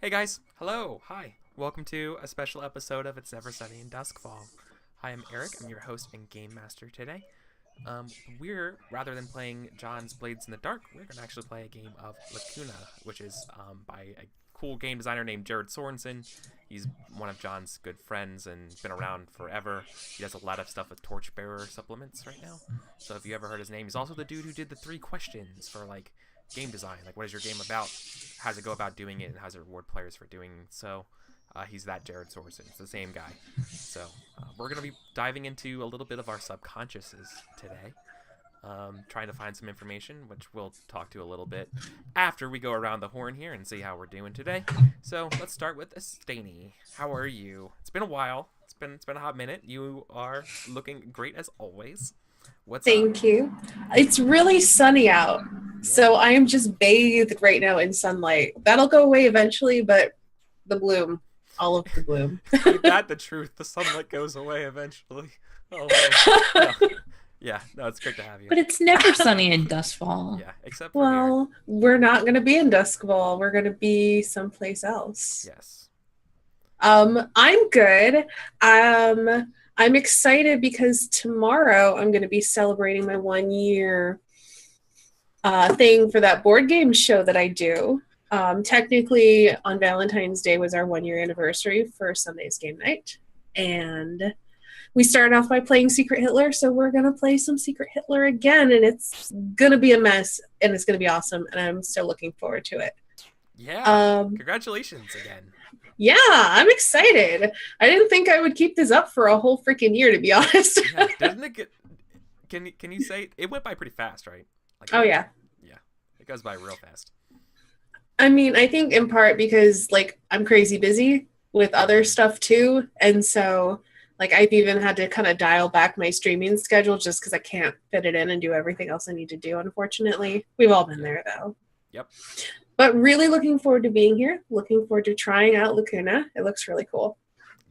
Hey guys, hello, hi. Welcome to a special episode of It's Never Sunny in Duskvol. Hi, I'm Eric. I'm your host and game master today. Rather than playing John's Blades in the Dark, we're going to actually play a game of Lacuna, which is by a cool game designer named Jared Sorensen. He's one of John's good friends and been around forever. He does a lot of stuff with Torchbearer supplements right now. So if you ever heard his name, he's also the dude who did the 3 questions for, game design. What is your game about? How does it go about doing it? And how does it reward players for doing so? He's that Jared Sorensen. It's the same guy. So we're going to be diving into a little bit of our subconsciouses today. Trying to find some information, which we'll talk to a little bit after we go around the horn here and see how we're doing today. So let's start with Asteyni. How are you? It's been a while. It's been a hot minute. You are looking great as always. Thank you. It's really sunny out, so I am just bathed right now in sunlight. That'll go away eventually, but all of the bloom. Ain't that the truth? The sunlight goes away eventually. Oh, no. Yeah, no, it's great to have you. But it's never sunny in Duskvol. Yeah, except for here. We're not going to be in Doskvol. We're going to be someplace else. Yes. I'm good. I'm excited because tomorrow I'm going to be celebrating my 1 year thing for that board game show that I do. Technically, on Valentine's Day was our 1 year anniversary for Sunday's game night. And we started off by playing Secret Hitler, so we're going to play some Secret Hitler again, and it's going to be a mess, and it's going to be awesome, and I'm still looking forward to it. Yeah, congratulations again. Yeah, I'm excited. I didn't think I would keep this up for a whole freaking year, to be honest. Yeah, doesn't it get... Can you say... It went by pretty fast, right? Oh, yeah. Yeah, it goes by real fast. I mean, I think in part because, I'm crazy busy with other stuff, too, and so... I've even had to kind of dial back my streaming schedule just because I can't fit it in and do everything else I need to do, unfortunately. We've all been there, though. Yep. But really looking forward to being here. Looking forward to trying out Lacuna. It looks really cool.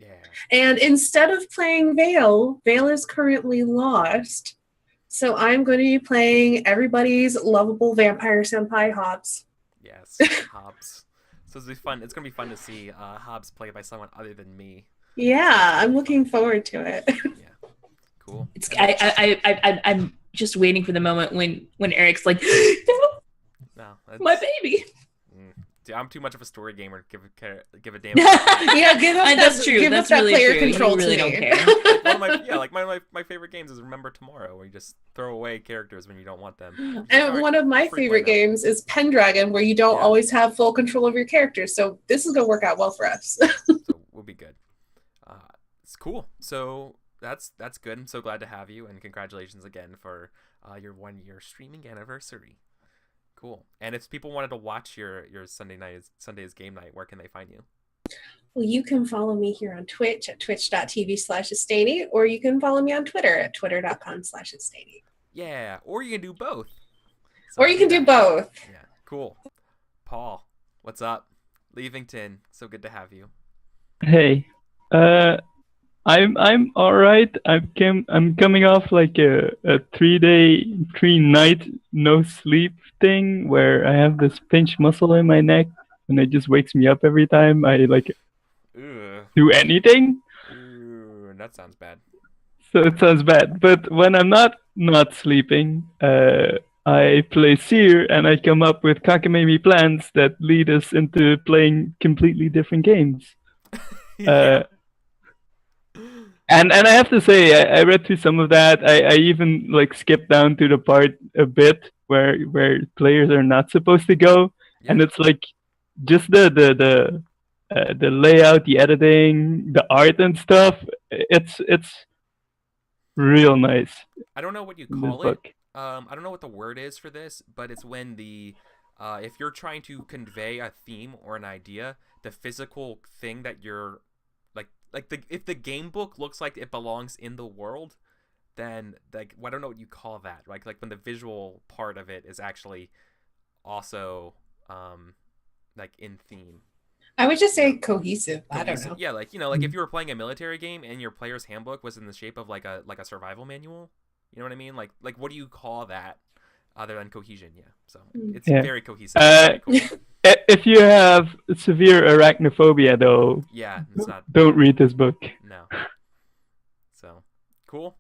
Yeah. And instead of playing Vale, Vale is currently lost. So I'm going to be playing everybody's lovable vampire senpai, Hobbs. Yes, Hobbs. So it's going to be fun to see Hobbs played by someone other than me. Yeah, I'm looking forward to it. Yeah, cool. I'm just waiting for the moment when Eric's like, no, my baby. Dude, I'm too much of a story gamer to give a damn. Yeah, give up that's true. Give That's up that really player true. control You really to don't me. care. One of my favorite games is Remember Tomorrow, where you just throw away characters when you don't want them. And one of my favorite games is Pendragon, where you don't always have full control of your characters. So this is going to work out well for us. So we'll be good. It's cool. So that's good. I'm so glad to have you, and congratulations again for your 1 year streaming anniversary. Cool. And if people wanted to watch your Sunday's game night, where can they find you? Well, you can follow me here on Twitch at twitch.tv/Asteyni, or you can follow me on Twitter at twitter.com/Asteyni. Yeah, or you can do both. Or you can do both. Yeah, cool. Paul, what's up? Liefington, so good to have you. Hey, I'm all right. I'm coming off a 3-night no sleep thing where I have this pinched muscle in my neck and it just wakes me up every time I do anything. Ooh, that sounds bad. So it sounds bad, but when I'm not sleeping, I play Seer and I come up with cockamamie plans that lead us into playing completely different games. Yeah. And I have to say, I read through some of that. I even skipped down to the part a bit where players are not supposed to go, and it's just the layout, the editing, the art and stuff. It's real nice. I don't know what you call it. I don't know what the word is for this, but it's when if you're trying to convey a theme or an idea, the physical thing that you're if the game book looks like it belongs in the world, then I don't know what you call that, right? When the visual part of it is actually also in theme. I would just say cohesive. I don't know. Yeah, if you were playing a military game and your player's handbook was in the shape of a survival manual, you know what I mean? What do you call that other than cohesion? Yeah, so it's very cohesive. Very cool. If you have severe arachnophobia, though, Yeah, it's not. don't read this book. No. So, cool.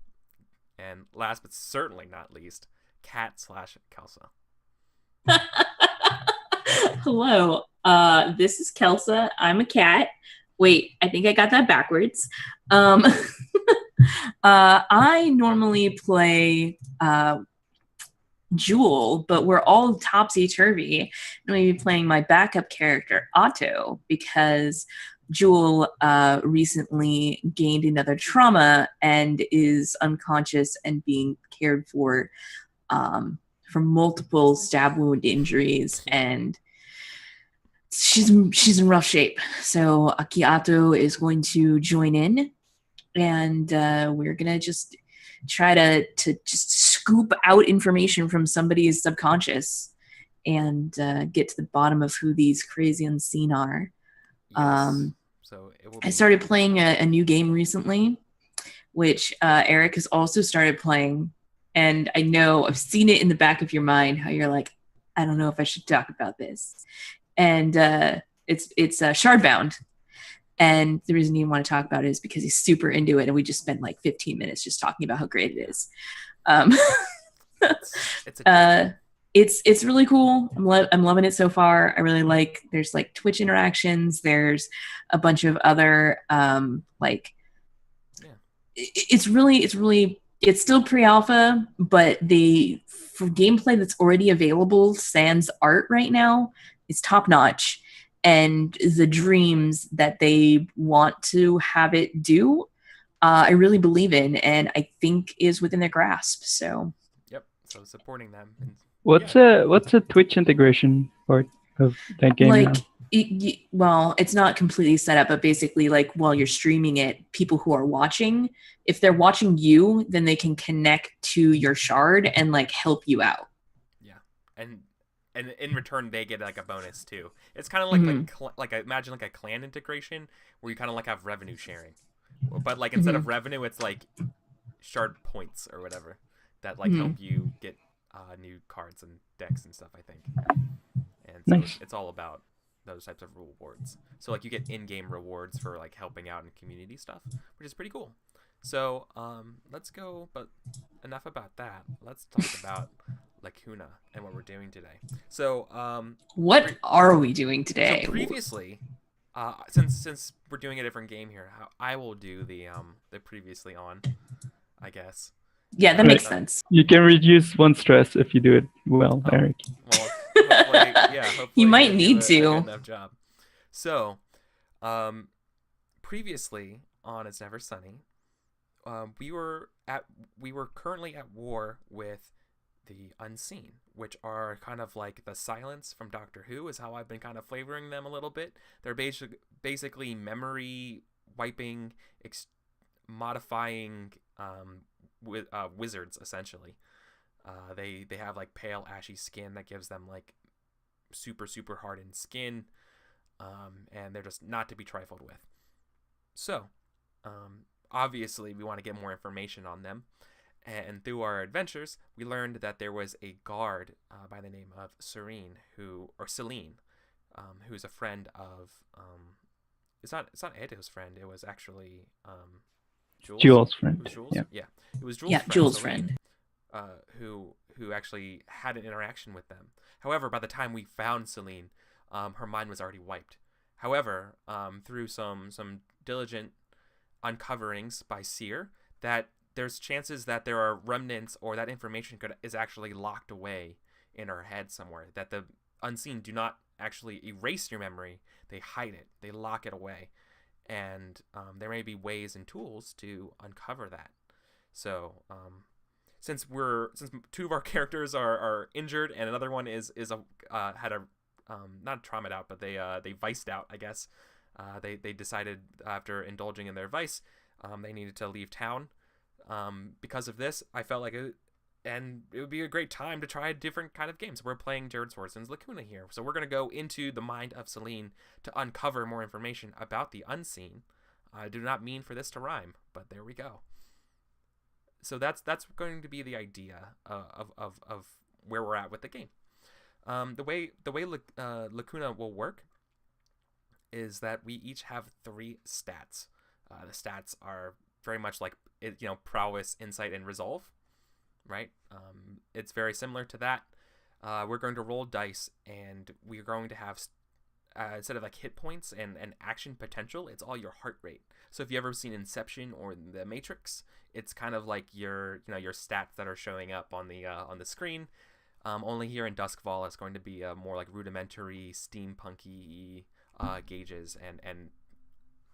And last but certainly not least, Cat/Kelsa. Hello. This is Kelsa. I'm a cat. Wait, I think I got that backwards. I normally play Jewel, but we're all topsy-turvy. I'm going to be playing my backup character, Otto, because Jewel recently gained another trauma and is unconscious and being cared for multiple stab wound injuries, and she's in rough shape. So Akiato is going to join in, and we're gonna just try to just scoop out information from somebody's subconscious and get to the bottom of who these crazy unseen are. Yes. So it will be... I started playing a new game recently, which Eric has also started playing. And I know I've seen it in the back of your mind, how you're like, I don't know if I should talk about this. And it's Shardbound. And the reason you want to talk about it is because he's super into it. And we just spent like 15 minutes just talking about how great it is. It's really cool. I'm loving it so far. I really like, there's like Twitch interactions. There's a bunch of other it's still pre-alpha, but for gameplay that's already available, sans art right now, is top notch. And the dreams that they want to have it do, I really believe in, and I think is within their grasp. So, yep. So supporting them. What's a Twitch integration part of that game? Like, well, it's not completely set up, but basically, like, while you're streaming it, people who are watching, if they're watching you, then they can connect to your shard and like help you out. Yeah, and in return they get like a bonus too. It's kind of like imagine like a clan integration where you kind of like have revenue sharing, but like instead of revenue, it's like shard points or whatever that like help you get new cards and decks and stuff, I think. And so nice. It's all about those types of rewards. So like you get in-game rewards for like helping out in community stuff, which is pretty cool. So let's go, but enough about that. Let's talk about Lacuna and what we're doing today. So what are we doing today? So previously, since we're doing a different game here, I will do the previously on, I guess. Yeah, that makes sense. You can reduce one stress if you do it well, Eric. Well, hopefully you might need to. A good enough job. So, previously on It's Never Sunny, we were currently at war with the Unseen, which are kind of like the Silence from Doctor Who, is how I've been kind of flavoring them a little bit. They're basically memory wiping, modifying wizards, essentially. They have like pale ashy skin that gives them like super hardened skin, and they're just not to be trifled with. So obviously we want to get more information on them, and through our adventures we learned that there was a guard by the name of Celine, who's a friend of it's not Edo's friend, it was actually Jules' friend. Jules? Yeah, it was Jules' yeah, friend, Jules' Celine, friend. Who actually had an interaction with them. However, by the time we found Celine, her mind was already wiped. However, through some diligent uncoverings by Seer, that there's chances that there are remnants, or that information is actually locked away in her head somewhere, that the Unseen do not actually erase your memory, they hide it, they lock it away. And there may be ways and tools to uncover that. So since two of our characters are injured and another one had a not traumatized out, but they viced out, I guess. They decided after indulging in their vice, they needed to leave town. Because of this, I felt like it would be a great time to try a different kind of game. So we're playing Jared Swardson's Lacuna here. So we're going to go into the mind of Celine to uncover more information about the Unseen. I do not mean for this to rhyme, but there we go. So that's going to be the idea of where we're at with the game. The way Lacuna will work is that we each have 3 stats. The stats are very much like prowess, insight, and resolve, right? It's very similar to that. We're going to roll dice, and we're going to have instead of like hit points and action potential, it's all your heart rate. So if you ever seen Inception or The Matrix, it's kind of like your stats that are showing up on the screen. Only here in Doskvol, it's going to be more like rudimentary, steampunky gauges and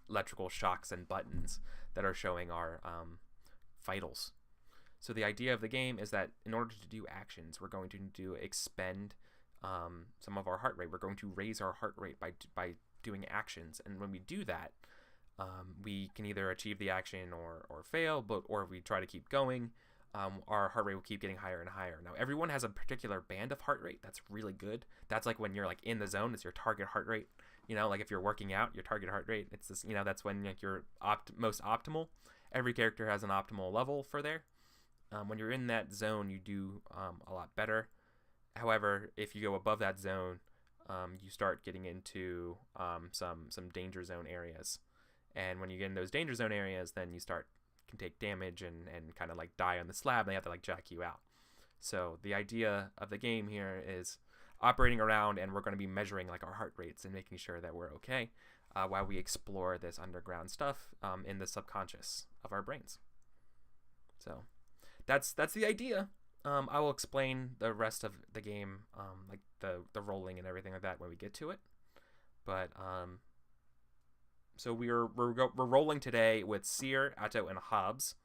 electrical shocks and buttons that are showing our vitals. So the idea of the game is that in order to do actions, we're going to expend some of our heart rate. We're going to raise our heart rate by doing actions, and when we do that, we can either achieve the action or fail, or if we try to keep going, our heart rate will keep getting higher and higher. Now, everyone has a particular band of heart rate that's really good. That's like when you're like in the zone, it's your target heart rate. Like if you're working out, your target heart rate, it's this, that's when like you're most optimal. Every character has an optimal level for there. When you're in that zone, you do a lot better. However, if you go above that zone, you start getting into some danger zone areas. And when you get in those danger zone areas, then you can take damage and kind of like die on the slab, and they have to like jack you out. So the idea of the game here is operating around, and we're going to be measuring like our heart rates and making sure that we're okay while we explore this underground stuff in the subconscious of our brains. So that's the idea. I will explain the rest of the game, like the rolling and everything like that when we get to it. But so we're rolling today with Seer, Atto, and Hobbs.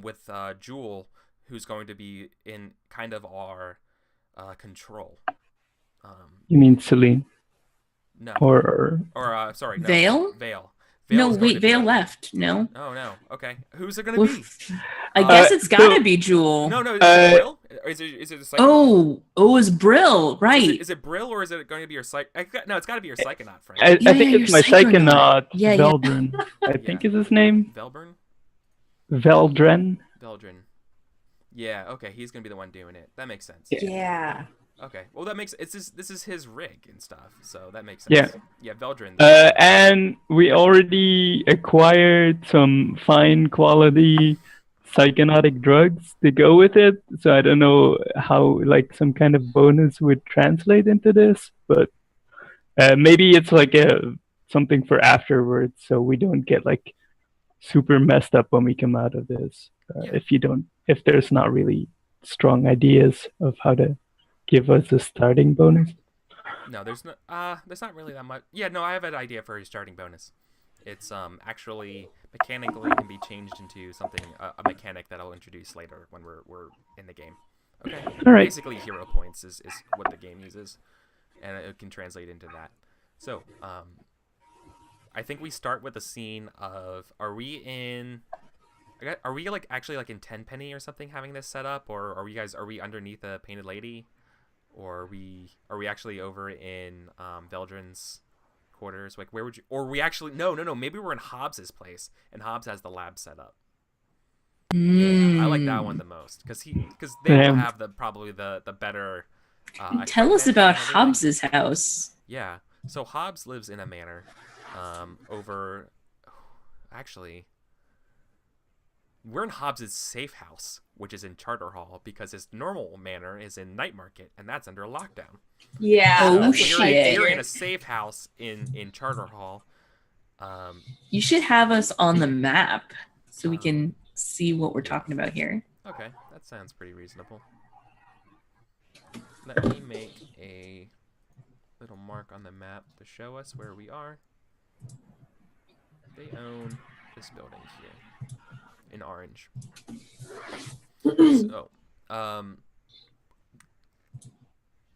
With Jewel, who's going to be in kind of our control. You mean Celine? No. Or sorry, no. Vale? Vale. No, wait, Vale left. No. Oh no. Okay. Who's it gonna be? I guess it's gotta be Jewel. No. Is it Brill? Is it a Oh, it's Brill, right? Is it Brill, or is it going to be your No, it's got to be your Psychonaut friend. I think it's my Psychonaut, Yeah, Veldren. I think is his name. Velburn? Veldren. Yeah. Okay. He's gonna be the one doing it. That makes sense. Yeah. Okay. Well, this is his rig and stuff, so that makes sense. Yeah. Yeah. Veldren. And we already acquired some fine quality psychonautic drugs to go with it. So I don't know how like some kind of bonus would translate into this, but maybe it's like something for afterwards, so we don't get like super messed up when we come out of this. If there's not really strong ideas of how to give us a starting bonus. No, there's not really that much. Yeah, no, I have an idea for a starting bonus. It's actually mechanically can be changed into something a mechanic that I'll introduce later when we're in the game. Okay. All right. Basically, hero points is what the game uses, and it can translate into that. So, I think we start with a scene of are we like actually like in Tenpenny or something having this set up, or are we underneath a painted lady, or are we actually over in Veldren's quarters? Like where would you, or we actually no maybe we're in Hobbs's place and Hobbs has the lab set up. Yeah, I like that one the most because they will have probably the better tell us about Hobbs's house. Yeah, so Hobbs lives in a manor actually we're in Hobbs's safe house, which is in Charter Hall, because his normal manor is in Night Market, and that's under lockdown. Yeah. Oh, shit. You're in a safe house in Charter Hall. You should have us on the map so we can see what we're talking about here. Okay, that sounds pretty reasonable. Let me make a little mark on the map to show us where we are. They own this building here in orange.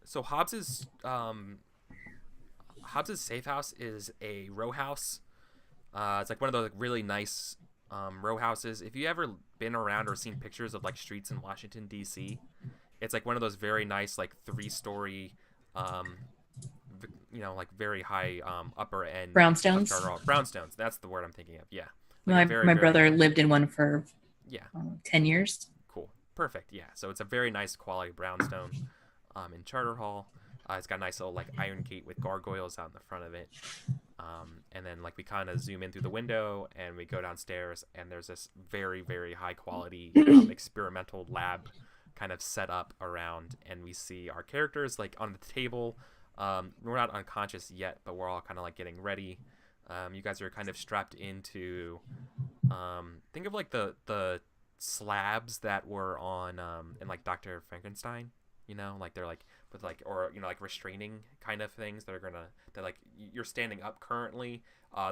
So Hobbs's safe house is a row house. It's like one of those like really nice row houses. If you ever been around or seen pictures of like streets in Washington D.C., it's like one of those very nice like 3-story, like very high upper end brownstones. Brownstones. That's the word I'm thinking of. Yeah. Like my brother lived in one for 10 years. Cool. Perfect. Yeah. So it's a very nice quality brownstone. in Charter Hall. It's got a nice little like iron gate with gargoyles out in the front of it. And then like we kind of zoom in through the window and we go downstairs and there's this very, very high quality experimental lab kind of set up around, and we see our characters like on the table. We're not unconscious yet, but we're all kind of like getting ready. You guys are kind of strapped into think of like the slabs that were on in like Dr. Frankenstein, like they're like with like, or like restraining kind of things that are gonna, that like you're standing up currently,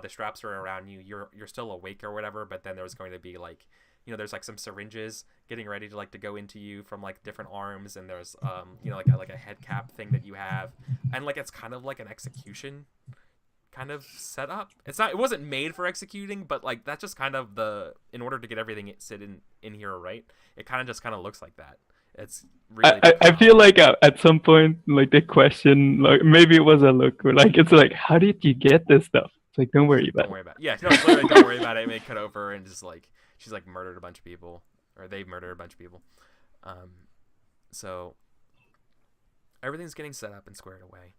the straps are around you, you're still awake or whatever, but then there's going to be like, there's like some syringes getting ready to like to go into you from like different arms, and there's like a head cap thing that you have, and like it's kind of like an execution kind of set up. It wasn't made for executing, but like that's just kind of in order to get everything sit in here right, it kind of just kind of looks like that. It's really I feel like at some point like the question, like maybe it was a look, or like it's like, how did you get this stuff? It's like, don't worry about it. Yeah, no, it's literally don't worry about it. It may cut over and just like she's like murdered a bunch of people, or they murdered a bunch of people. So everything's getting set up and squared away.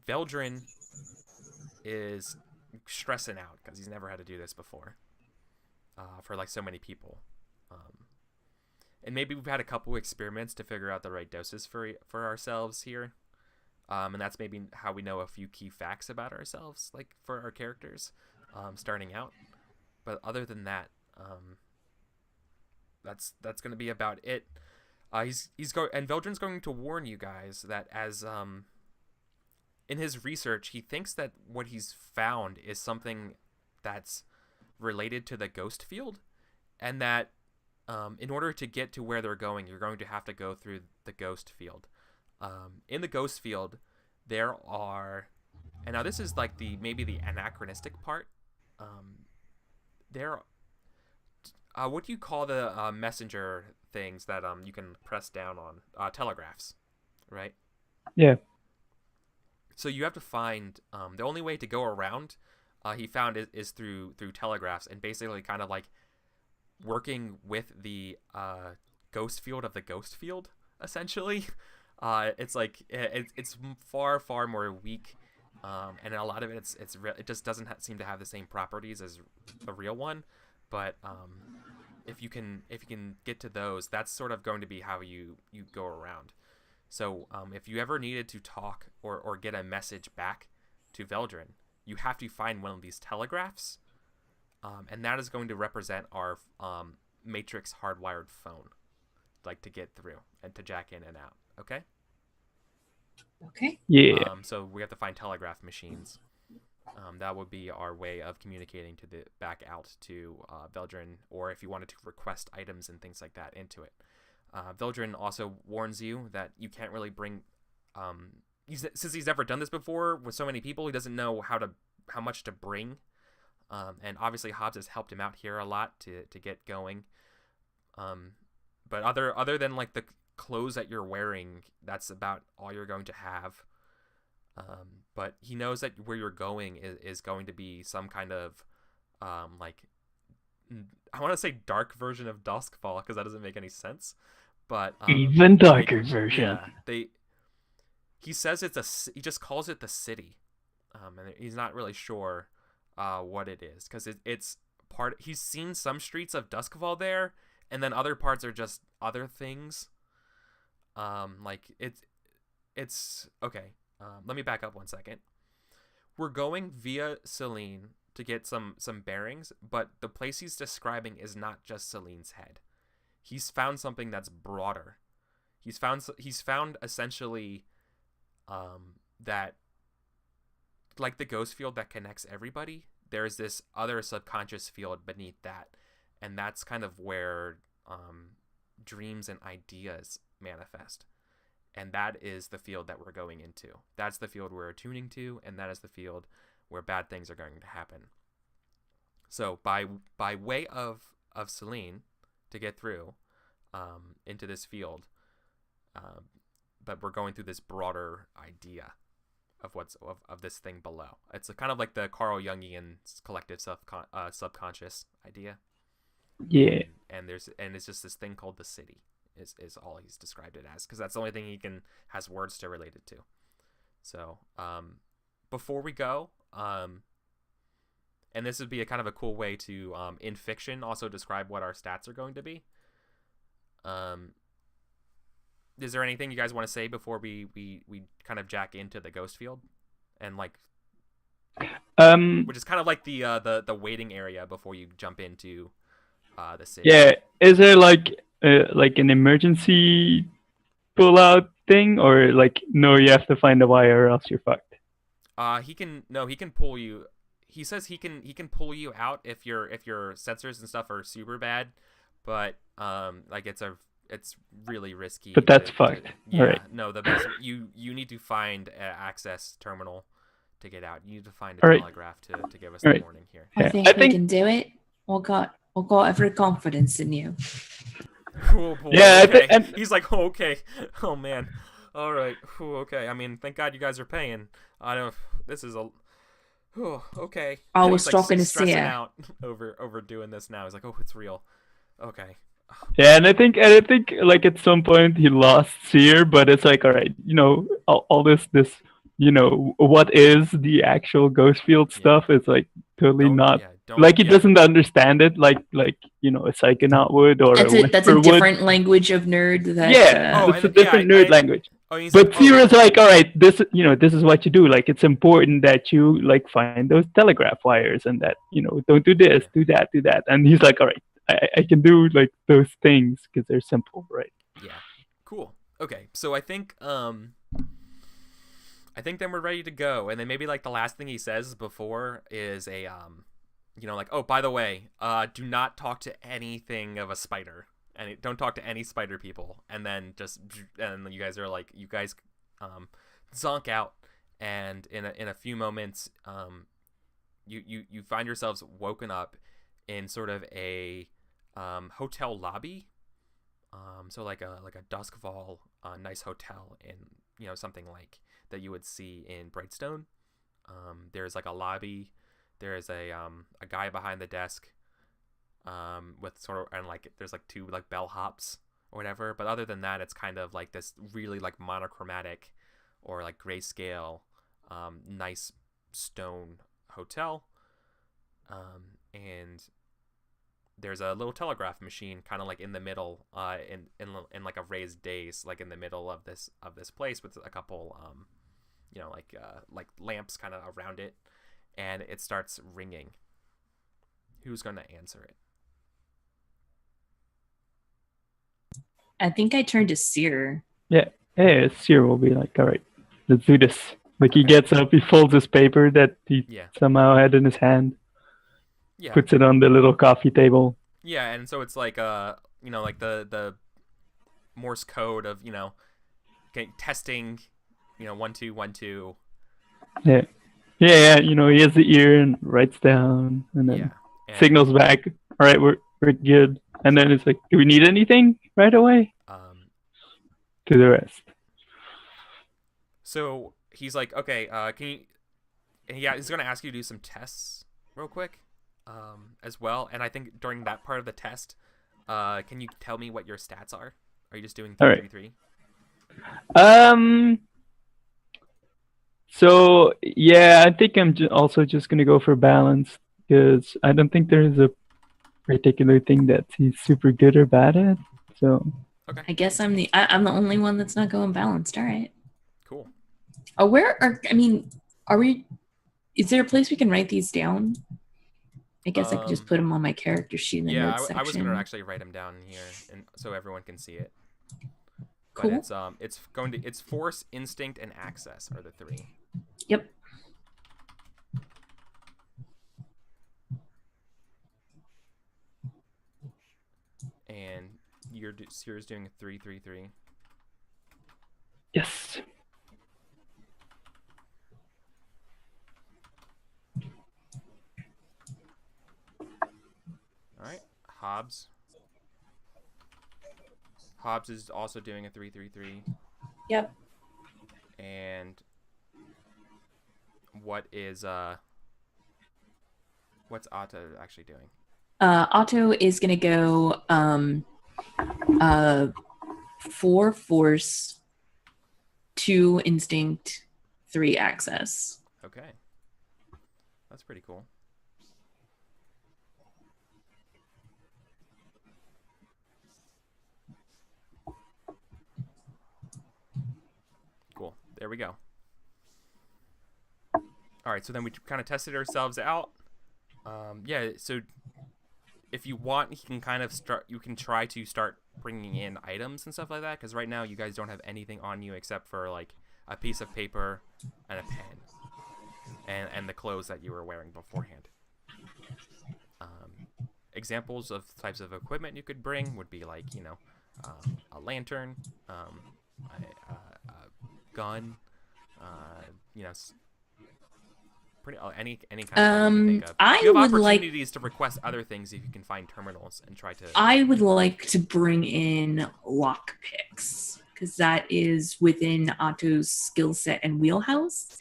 Veldrin is stressing out because he's never had to do this before for like so many people. And maybe we've had a couple experiments to figure out the right doses for ourselves here. And that's maybe how we know a few key facts about ourselves, like for our characters starting out. But other than that, that's going to be about it. And Veldrin's going to warn you guys that as in his research, he thinks that what he's found is something that's related to the ghost field, and that in order to get to where they're going, you're going to have to go through the ghost field. In the ghost field, there are, and now this is like maybe the anachronistic part. What do you call the messenger things that you can press down on? Telegraphs, right? Yeah. So you have to find the only way to go around. He found is through telegraphs, and basically kind of like working with the ghost field of the ghost field, essentially. It's like it's far more weak, and a lot of it it just doesn't seem to have the same properties as a real one. But if you can get to those, that's sort of going to be how you go around. So if you ever needed to talk or get a message back to Veldrin, you have to find one of these telegraphs, and that is going to represent our matrix hardwired phone, like to get through and to jack in and out. Okay. Okay. Yeah. So we have to find telegraph machines. That would be our way of communicating back out to Veldrin, or if you wanted to request items and things like that into it. Veldrin also warns you that you can't really bring, since he's never done this before with so many people, he doesn't know how much to bring. And obviously Hobbs has helped him out here a lot to get going. But other than like the clothes that you're wearing, that's about all you're going to have. But he knows that where you're going is going to be some kind of like, I want to say dark version of Doskvol, because that doesn't make any sense. But even darker version. Yeah, he says he just calls it the city, and he's not really sure what it is, because it's part. He's seen some streets of Duskvol there, and then other parts are just other things. Like it's okay. Let me back up 1 second. We're going via Selene to get some bearings, but the place he's describing is not just Selene's head. He's found something that's broader. He's found essentially that, like the ghost field that connects everybody, there's this other subconscious field beneath that, and that's kind of where dreams and ideas manifest. And that is the field that we're going into. That's the field we're attuning to, and that is the field where bad things are going to happen. So by way of Selene, to get through into this field, but we're going through this broader idea of of this thing below. It's kind of like the Carl Jungian collective subconscious idea. Yeah. And it's just this thing called the city, is all he's described it as, because that's the only thing he has words to relate it to. So before we go, and this would be a kind of a cool way to in fiction also describe what our stats are going to be. Is there anything you guys want to say before we kind of jack into the ghost field, and like which is kind of like the waiting area before you jump into the city? Yeah, is there like an emergency pull out thing, or like no, you have to find a wire or else you're fucked? He can pull you. He says he can pull you out if your sensors and stuff are super bad, but like it's really risky. But that's fucked. Yeah, right. No, the best you need to find an access terminal to get out. You need to find a telegraph to give us the warning here. I think we can do it. We got every confidence in you. Oh, boy, yeah, okay. He's like, oh, okay, oh man, all right, okay. I mean, thank God you guys are paying. I know this is a. Oh, okay. I was talking to stressing Sia out over doing this now. He's like, oh, it's real. Okay. Yeah, and I think like at some point he lost Seer, but it's like, all right, all this what is the actual ghost field stuff is like totally not like he doesn't understand it like a psychonaut would, or that's a different language of nerd. It's a different nerd language. But Seer is like, all right, this is what you do. Like, it's important that you like find those telegraph wires, and that don't do this, do that. And he's like, all right, I can do like those things because they're simple, right? Yeah, cool. Okay, so I think then we're ready to go. And then maybe like the last thing he says before is a like, oh, by the way, do not talk to anything of a spider. And don't talk to any spider people, and then you guys zonk out, and in a few moments, you find yourselves woken up in sort of a hotel lobby, so like a Doskvol nice hotel in something like that you would see in Brightstone. There's like a lobby, there is a guy behind the desk. With sort of, and like there's like two like bellhops or whatever, but other than that, it's kind of like this really like monochromatic or like grayscale nice stone hotel, and there's a little telegraph machine kind of like in the middle, in like a raised dais, like in the middle of this place, with a couple like lamps kind of around it, and it starts ringing. Who's going to answer it? I think I turned to Seer. Yeah, Seer will be like, all right, let's do this. Like, he gets up, he folds his paper that he somehow had in his hand, puts it on the little coffee table. Yeah, and so it's like like the Morse code of testing, 1 2 1 2. Yeah. He has the ear and writes down, and then signals back. All right, we're good. And then it's like, do we need anything right away? To the rest. So he's like, okay, can you? And he's gonna ask you to do some tests real quick, as well. And I think during that part of the test, can you tell me what your stats are? Are you just doing 3-3-3? So yeah, I think I'm also just gonna go for balance, because I don't think there's a particular thing that he's super good or bad at. So okay, I guess I'm the only one that's not going balanced. All right, cool. Are we? Is there a place we can write these down? I guess I could just put them on my character sheet in the notes section. I was gonna actually write them down here, and so everyone can see it. Cool. But it's force, instinct, and access are the 3. Yep. And Seer's doing a 3-3-3. Yes. All right, Hobbs is also doing a 3-3-3. Yep. And what's Otto actually doing? Otto is gonna go 4 force, 2 instinct, 3 access. Okay. That's pretty cool. Cool. There we go. All right, so then we kind of tested ourselves out. Yeah, so if you want, you can kind of start. You can try to start bringing in items and stuff like that. Because right now you guys don't have anything on you except for like a piece of paper and a pen, and the clothes that you were wearing beforehand. Examples of types of equipment you could bring would be like a lantern, a gun, pretty any kind of thing you can think of. You have opportunities to request other things if you can find terminals and try to. I would like to bring in lockpicks because that is within Otto's skill set and wheelhouse,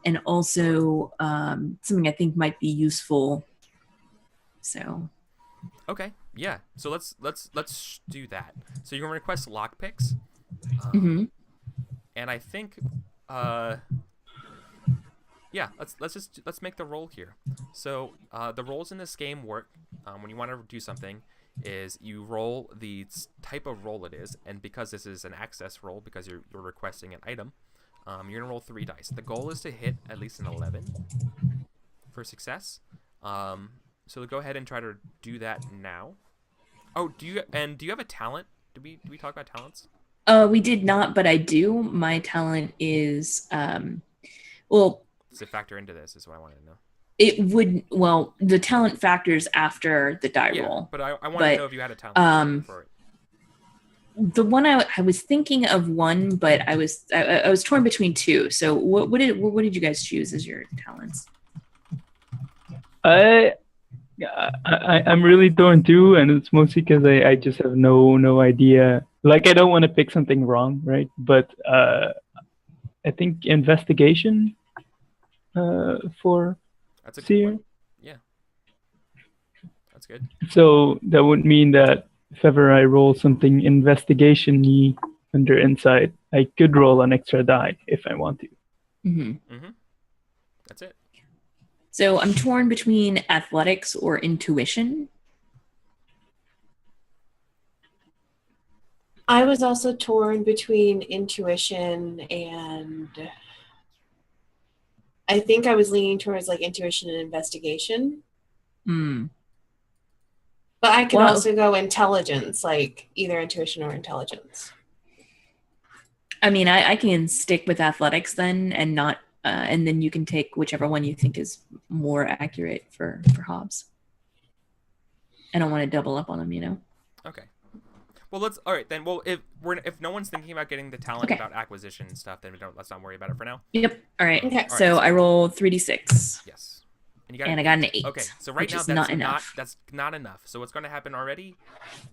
and also something I think might be useful. So. Okay. Yeah. So let's do that. So you're gonna request lockpicks. And I think yeah, let's make the roll here. So the rolls in this game work when you want to do something is you roll the type of roll it is, and because this is an access roll because you're requesting an item, you're gonna roll 3 dice. The goal is to hit at least an 11 for success. So go ahead and try to do that now. Oh, do you have a talent? Did we talk about talents? We did not, but I do. My talent is Does it factor into this? Is what I wanted to know. It would. Well, the talent factors after the die roll. But I wanted to know if you had a talent for it. The one I was thinking of one, but I was torn between 2. So what did you guys choose as your talents? I'm really torn too, and it's mostly because I just have no idea. Like, I don't want to pick something wrong, right? But I think investigation for That's a Seer. good one. Yeah, that's good. So that would mean that if ever I roll something investigation-y under insight, I could roll an extra die if I want to. That's it. So I'm torn between athletics or intuition. I was also torn between intuition and I think I was leaning towards like intuition and investigation. But I can also go intelligence, like either intuition or intelligence. I mean, I can stick with athletics then and not and then you can take whichever one you think is more accurate for Hobbs. I don't want to double up on them, Okay. Well, all right then. Well, if no one's thinking about getting the talent about acquisition and stuff, then let's not worry about it for now. Yep. All right. Okay. So I roll 3d6. Yes. And I got an 8. Okay. So right now that's not enough. So what's going to happen already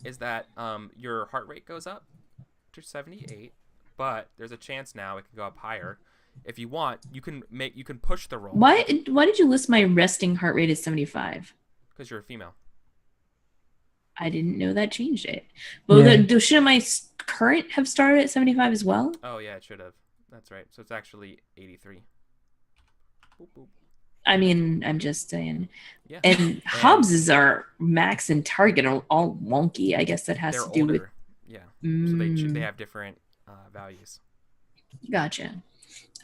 is that your heart rate goes up to 78, but there's a chance now it can go up higher. If you want, you can push the roll. Why did you list my resting heart rate as 75? Because you're a female. I didn't know that changed it. Well, shouldn't my current have started at 75 as well? Oh yeah, it should have. That's right. So it's actually 83. Boop, boop. I mean, I'm just saying. Yeah. And Hobbs's are max and target are all wonky. I guess that has to do with. Yeah. So they have different values. Gotcha.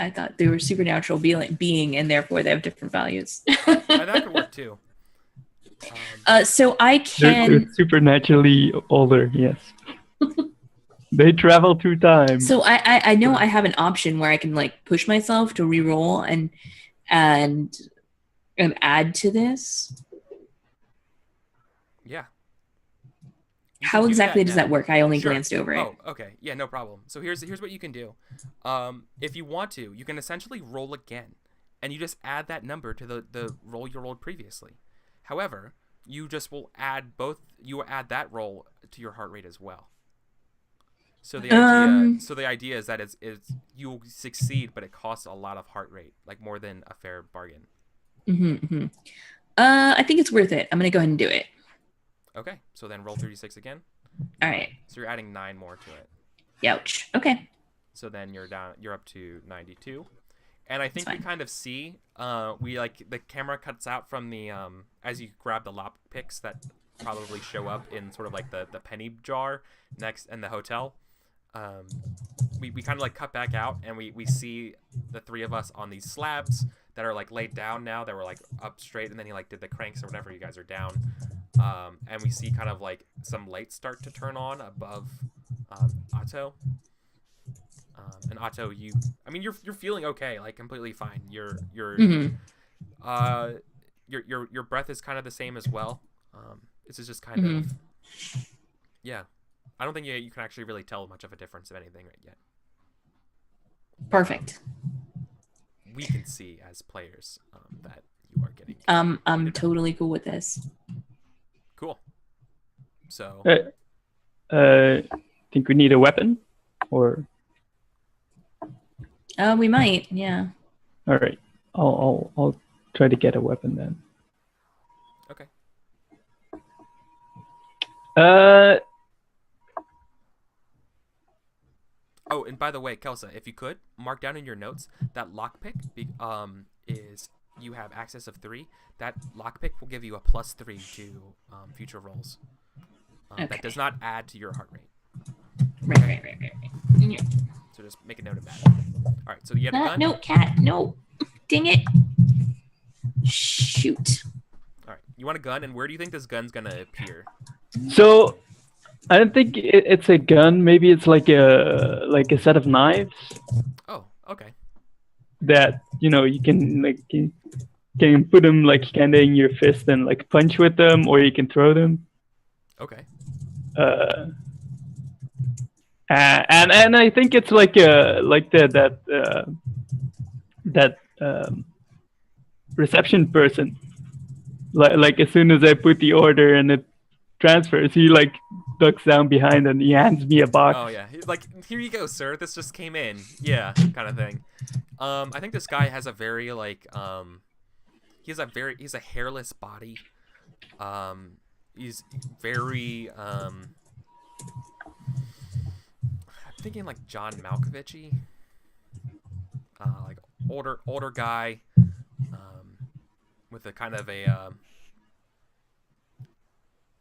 I thought they were supernatural being, and therefore they have different values. That could work too. So I can. They're supernaturally older. Yes. They travel through time. So I know I have an option where I can like push myself to re-roll and add to this. Yeah. How exactly does that work? I only glanced over it. Oh, okay. Yeah, no problem. So here's what you can do. If you want to, you can essentially roll again, and you just add that number to the roll you rolled previously. However, you just will add that roll to your heart rate as well. So the idea is that it's you succeed, but it costs a lot of heart rate, like more than a fair bargain. I think it's worth it. I'm gonna go ahead and do it. Okay, so then roll 36 again. All right. So you're adding 9 more to it. Ouch. Okay. So then you're up to 92. And I think we fine. kind of see, we like the camera cuts out from the as you grab the lock picks that probably show up in sort of like the penny jar next in the hotel. We kind of like cut back out and we see the three of us on these slabs that are like laid down now, that were like up straight, and then he like did the cranks or whatever. You guys are down, and we see kind of like some lights start to turn on above Otto. And Otto, you're feeling okay, like completely fine. Your breath is kind of the same as well. This is just kind of, yeah. I don't think you can actually really tell much of a difference of anything right yet. Perfect. We can see as players that you are getting. I'm totally cool with this. Cool. So. Think we need a weapon, or? We might. Yeah. All right. I'll try to get a weapon then. Okay. Oh, and by the way, Kelsa, if you could mark down in your notes that lockpick is you have access of 3. That lockpick will give you a +3 to future rolls. Okay. That does not add to your heart rate. Right. Yeah. So just make a note of that. All right. So you have a gun. No, cat. No. Dang it. Shoot. All right. You want a gun, and where do you think this gun's gonna appear? So, I don't think it's a gun. Maybe it's like a set of knives. Oh, okay. That you can put them like kind of in your fist and like punch with them, or you can throw them. Okay. And I think it's like that reception person. Like as soon as I put the order and it transfers, he like ducks down behind and he hands me a box. Oh yeah, he's like, here you go, sir. This just came in. Yeah, kind of thing. I think this guy has a very like he's a hairless body. He's very I'm thinking like John Malkovich-y. Like older guy, with a kind of a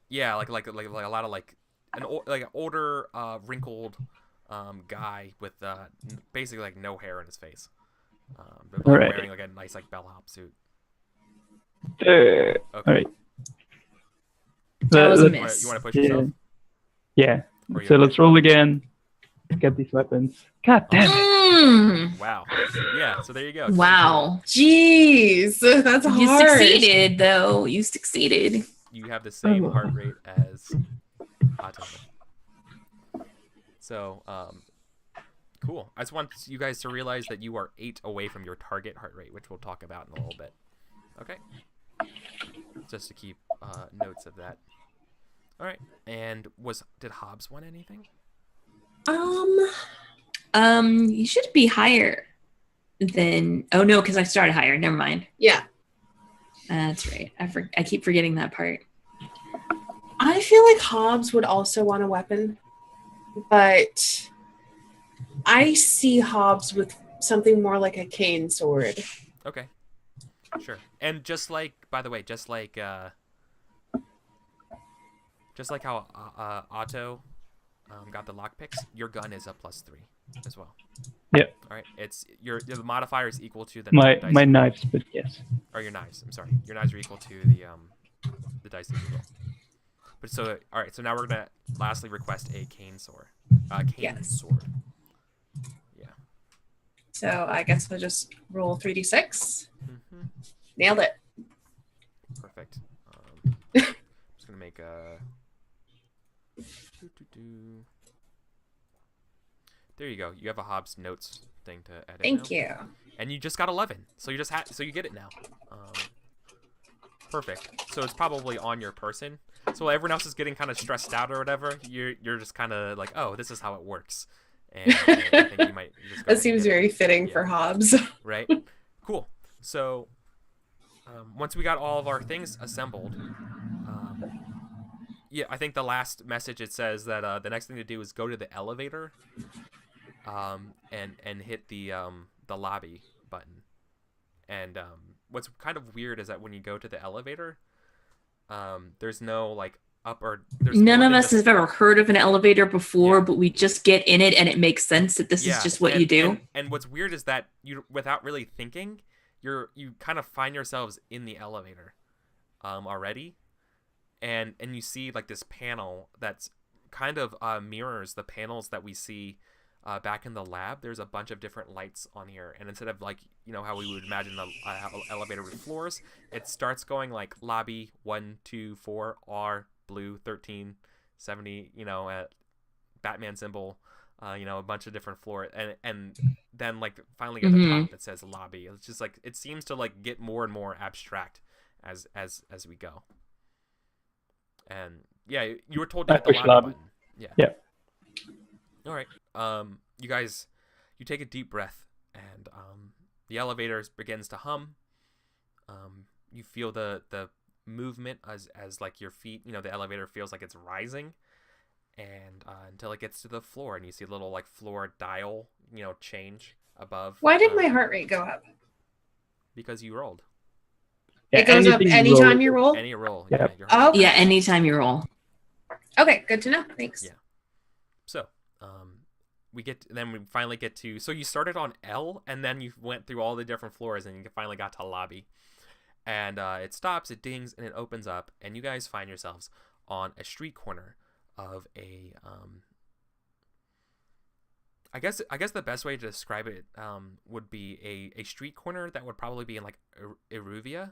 yeah, like a lot of like an older wrinkled guy with basically like no hair in his face. But like, wearing like a nice like bellhop suit. Okay. All right. That was a You miss. want to push yourself? Yeah. Or So you- let's roll again. Let's get these weapons. God damn it. Wow. Yeah. So there you go. Wow. Jeez, that's You hard. succeeded, though. You succeeded. You have the same heart rate as Otto. So, cool. I just want you guys to realize that you are 8 away from your target heart rate, which we'll talk about in a little bit. Okay. Just to keep notes of that. All right. And did Hobbs want anything? You should be higher than. Oh no, because I started higher. Never mind. Yeah. That's right. I keep forgetting that part. I feel like Hobbs would also want a weapon, but I see Hobbs with something more like a cane sword. Okay. Sure. And just like, by the way, just like how Otto got the lockpicks, your gun is a +3 as well. Yep. All right. It's the modifier is equal to the My dice knives, but yes. or your knives. I'm sorry. Your knives are equal to the dice that you roll. But so all right. So now we're gonna lastly request a cane sword. Yes. Sword. Yeah. So I guess we'll just roll 3d6. Mm-hmm. Nailed it. Perfect. I'm just gonna make a. There you go. You have a Hobbs notes thing to edit. Thank now. you. And you just got 11, so you just so you get it now. Perfect. So it's probably on your person. So while everyone else is getting kind of stressed out or whatever, you're just kind of like, oh, this is how it works. And I think you might just go ahead That and seems get it. very fitting Yeah. for Hobbs. Right? Cool. So once we got all of our things assembled, yeah, I think the last message it says that the next thing to do is go to the elevator, and hit the lobby button. And what's kind of weird is that when you go to the elevator, there's no like up or there's None more of than us just- have ever heard of an elevator before, Yeah. but we just get in it and it makes sense that this Yeah, is just what and- you do. And what's weird is that you, without really thinking, you kind of find yourselves in the elevator, already, and you see like this panel that's kind of mirrors the panels that we see back in the lab. There's a bunch of different lights on here, and instead of like how we would imagine the elevator with floors, it starts going like lobby 1, 2, 4 R blue 13 70, Batman symbol, a bunch of different floors, and then like finally at the top it says lobby. It's just like it seems to like get more and more abstract as we go. And yeah, you were told to hit the push lobby lobby. button. Yeah. All right. You guys, you take a deep breath, and the elevator begins to hum. You feel the movement as like your feet. The elevator feels like it's rising, and until it gets to the floor, and you see a little like floor dial, change above. Why did my heart rate go up? Because you rolled It goes up anything anytime you roll? any roll. Yep. Yeah. Your heart Okay. rate. Yeah, anytime you roll. Okay, good to know. Thanks. Yeah. So, then we finally get to, so you started on L, and then you went through all the different floors, and you finally got to lobby. And it stops, it dings, and it opens up, and you guys find yourselves on a street corner of a, I guess the best way to describe it would be a street corner that would probably be in like Eruvia.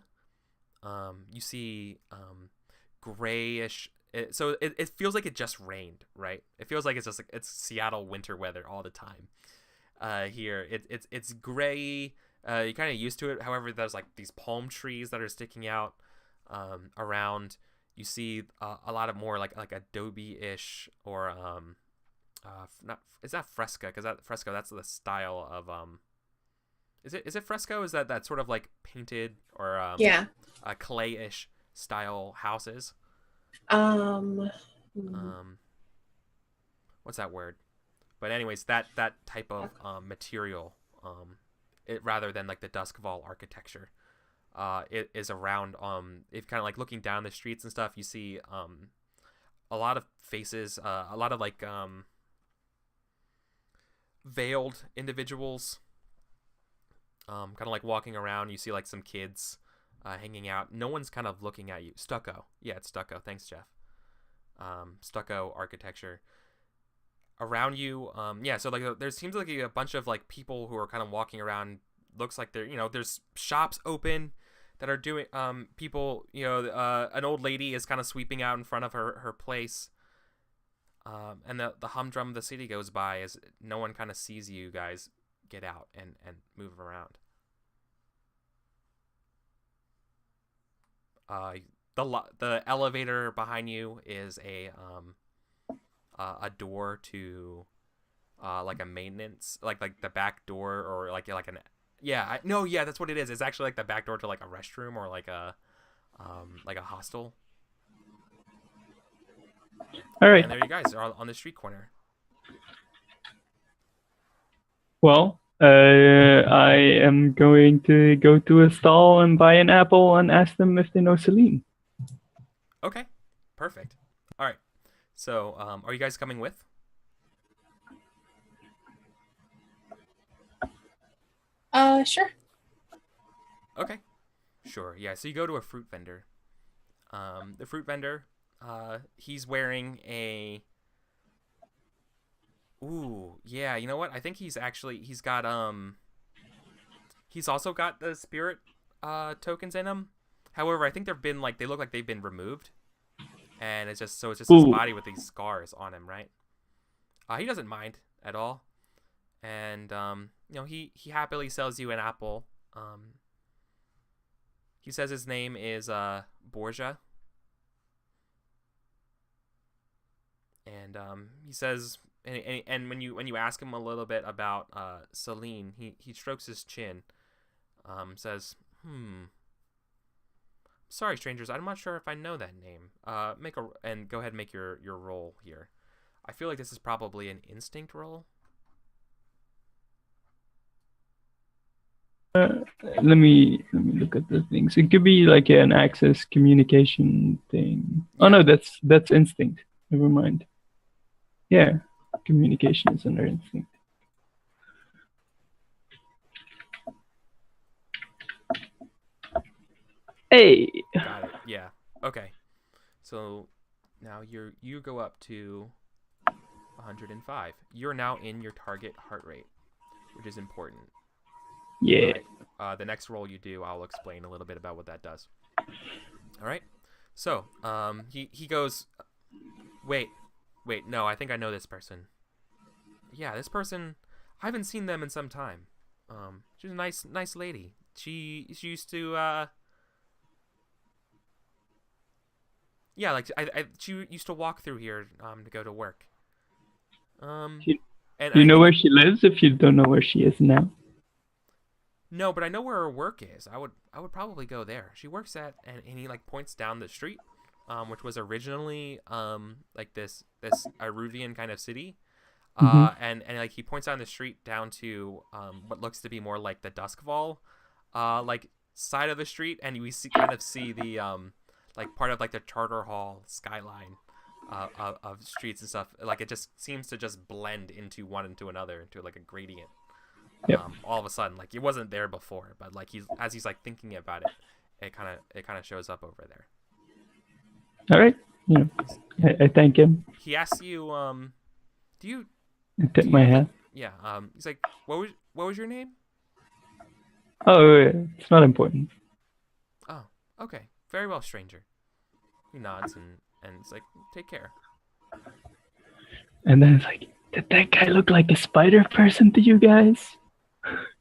You see grayish. So it feels like it just rained, right? It feels like it's Seattle winter weather all the time. Here it's gray. You're kind of used to it. However, there's like these palm trees that are sticking out around. You see a lot of more like adobe-ish or not. Is that fresco? Because that fresco, that's the style of Is it fresco? Is that sort of like painted or Yeah. clay-ish style houses? What's that word? But anyways, that type of material, it rather than like the Doskvol architecture, it is around. If kind of like looking down the streets and stuff, you see a lot of faces, a lot of like veiled individuals, kind of like walking around. You see like some kids hanging out. No one's kind of looking at you. Stucco. Yeah, it's stucco. Thanks, Jeff. Stucco architecture around you. Yeah, so like there seems like a bunch of like people who are kind of walking around. Looks like they're, there's shops open that are doing, people, an old lady is kind of sweeping out in front of her place. And the humdrum of the city goes by as no one kind of sees you guys get out and move around. The elevator behind you is a door to like a maintenance, like the back door, or like an that's what it is. It's actually like the back door to like a restroom or like a hostel. All right. And there you guys are on the street corner. Well, I am going to go to a stall and buy an apple and ask them if they know Celine. Okay, perfect. All right. So, are you guys coming with? Sure. Okay. Sure. Yeah. So you go to a fruit vendor. The fruit vendor, he's wearing a. Ooh, yeah. You know what? I think he's got He's also got the spirit tokens in him. However, I think they look like they've been removed, and it's just his body with these scars on him, right? He doesn't mind at all, and he happily sells you an apple. He says his name is Borgia, and he says, and when you ask him a little bit about Celine, he strokes his chin, says, sorry, strangers. I'm not sure if I know that name. Go ahead and make your roll here. I feel like this is probably an instinct roll. Let me look at the things. It could be like an access communication thing. Oh no, that's instinct. Never mind. Yeah, communication is under instinct. Hey. Got it. Yeah. Okay. So now you go up to 105. You're now in your target heart rate, which is important. Yeah. The next roll you do, I'll explain a little bit about what that does. All right. So he goes. Wait. No, I think I know this person. Yeah, this person. I haven't seen them in some time. She's a nice lady. She used to. Yeah, like she used to walk through here to go to work. Do you know where she lives if you don't know where she is now? No, but I know where her work is. I would probably go there. She works at and he like points down the street, which was originally like this Iruvian kind of city. And like he points down the street down to what looks to be more like the Doskvol like side of the street, and we kind of see the like part of like the Charter Hall skyline of streets and stuff. Like it just seems to just blend into one into another into like a gradient. Yep. All of a sudden, like it wasn't there before, but like he's like thinking about it, it kind of shows up over there. All right. Yeah. I thank him. He asks you, do you? I tip my hat. Yeah. He's like, what was your name? Oh, it's not important. Oh, okay. Very well, stranger. He nods and it's like, take care. And then it's like, did that guy look like a spider person to you guys?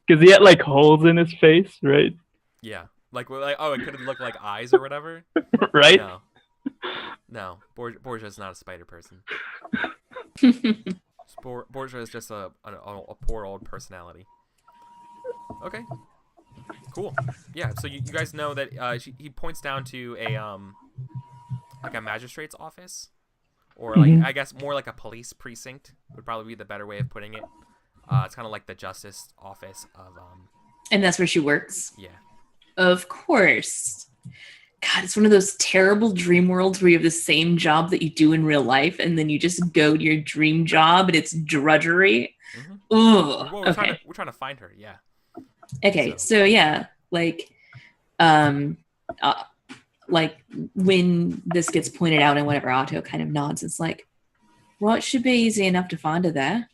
Because he had like holes in his face, right? Yeah. Like oh, it could have looked like eyes or whatever. Right? No. Borgia's not a spider person. Borgia is just a poor old personality. Okay. Cool. Yeah. So you guys know that he points down to a magistrate's office, or like I guess more like a police precinct would probably be the better way of putting it. It's kind of like the justice office of And that's where she works? Yeah. Of course. God, it's one of those terrible dream worlds where you have the same job that you do in real life, and then you just go to your dream job and it's drudgery. Ugh. We're trying to find her. Yeah. Okay, so yeah, like when this gets pointed out and whatever, Otto kind of nods. It's like, well, it should be easy enough to find her there.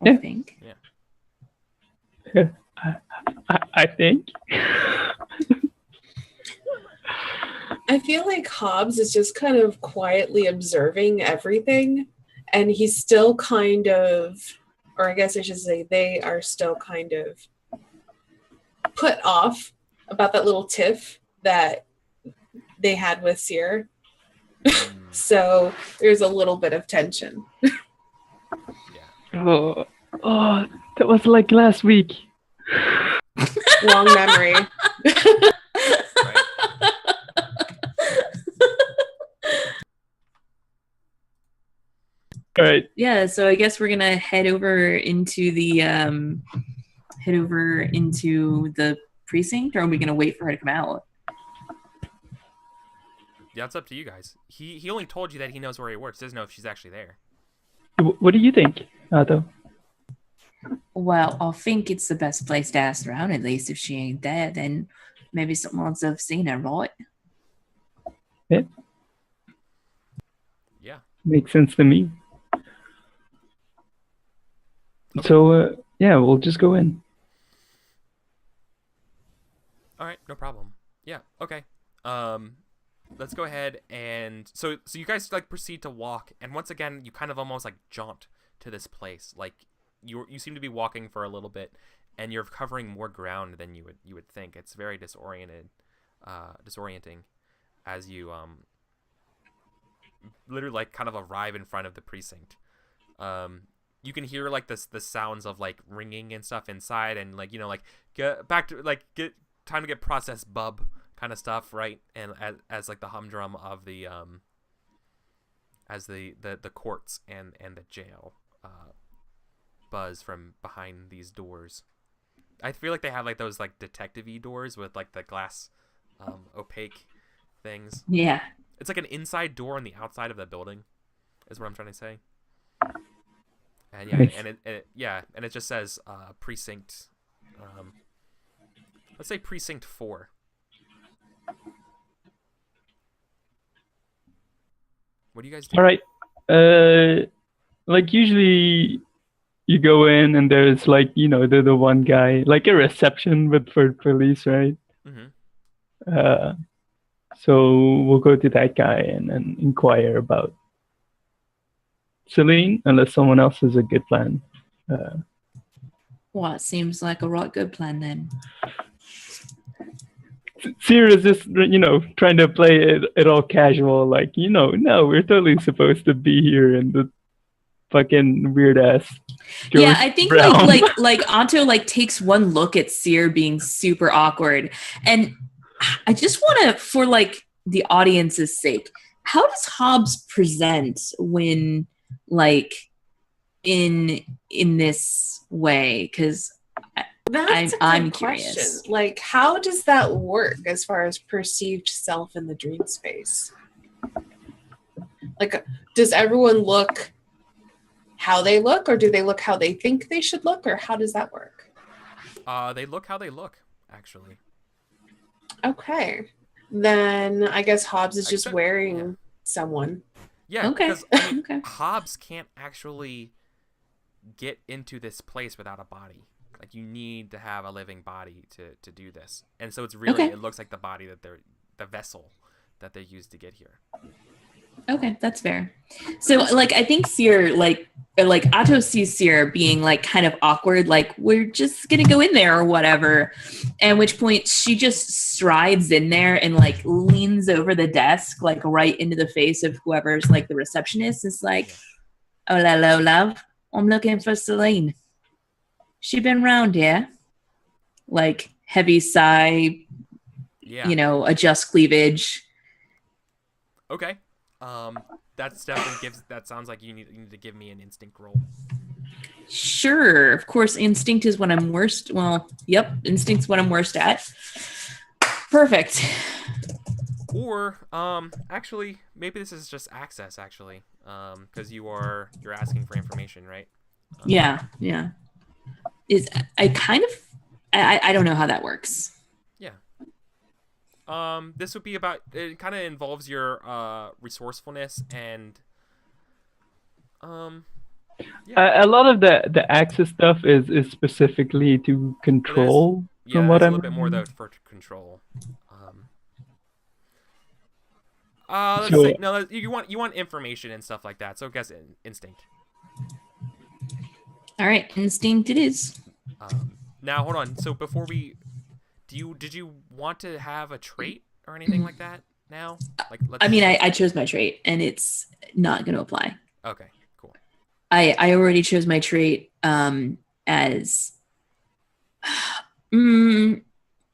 I think. Yeah. I think. I feel like Hobbs is just kind of quietly observing everything, and he's still kind of, or I guess I should say they are still kind of put off about that little tiff that they had with Seer. So there's a little bit of tension. Oh, that was like last week. Long memory. All right. Yeah, so I guess we're gonna head over into the precinct, or are we gonna wait for her to come out? Yeah, it's up to you guys. He only told you that he knows where he works. Doesn't know if she's actually there. What do you think, Otto? Well, I think it's the best place to ask around. At least if she ain't there, then maybe someone else have seen her, right? Yeah. Yeah. Makes sense to me. Okay. So, yeah, we'll just go in. All right, no problem. Yeah, okay. Let's go ahead and so you guys like proceed to walk, and once again you kind of almost like jaunt to this place. Like you seem to be walking for a little bit, and you're covering more ground than you would think. It's very disorienting as you literally like kind of arrive in front of the precinct. you can hear like the sounds of like ringing and stuff inside, and like like get back to like get time to get processed bub kind of stuff, right? And as like the humdrum of the as the courts and the jail buzz from behind these doors. I feel like they have like those like detective-y doors with like the glass opaque things. Yeah. It's like an inside door on the outside of the building is what I'm trying to say. And yeah, Nice. and it just says precinct let's say precinct 4. What do you guys do? All right. Like usually you go in and there's like, the one guy, like a reception but for police, right? Mm-hmm. So we'll go to that guy and inquire about Celine, unless someone else has a good plan. Well, it seems like a right good plan then. Seer is just, trying to play it all casual, like, no, we're totally supposed to be here in the fucking weird ass. Yeah, I think like Anto like takes one look at Seer being super awkward, and I just want to, for like the audience's sake, how does Hobbs present when like in this way? Because I'm curious. Question. Like, how does that work as far as perceived self in the dream space? Like, does everyone look how they look, or do they look how they think they should look, or how does that work? They look how they look, actually. Okay. Then I guess Hobbs is just wearing someone. Yeah, okay. Because Okay. Hobbs can't actually get into this place without a body. Like, you need to have a living body to do this. And so it's really, Okay. it looks like the body that the vessel that they used to get here. Okay, that's fair. So, like, I think Seer, like Otto sees Seer being, like, kind of awkward, like, we're just gonna go in there or whatever, at which point she just strides in there and, like, leans over the desk, like, right into the face of whoever's, like, the receptionist. It's like, oh, hello, love. I'm looking for Celine. She been round here? Like, heavy sigh, Yeah. Adjust cleavage. Okay. That's definitely that sounds like you need to give me an instinct roll. Sure. Of course, instinct is what I'm worst. Well, yep, instinct's what I'm worst at. Perfect. Or, actually, maybe this is just access, actually. Because you're asking for information, right? Yeah. I don't know how that works. Yeah. This would be about, it kind of involves your resourcefulness and a lot of the access stuff is specifically to control. Yeah, what a I'm little bit more though for control. Let's say no. You want information and stuff like that. So guess instinct. All right, instinct it is. Now hold on. So before we, did you want to have a trait or anything like that? Now, like I chose my trait and it's not going to apply. Okay, cool. I already chose my trait as.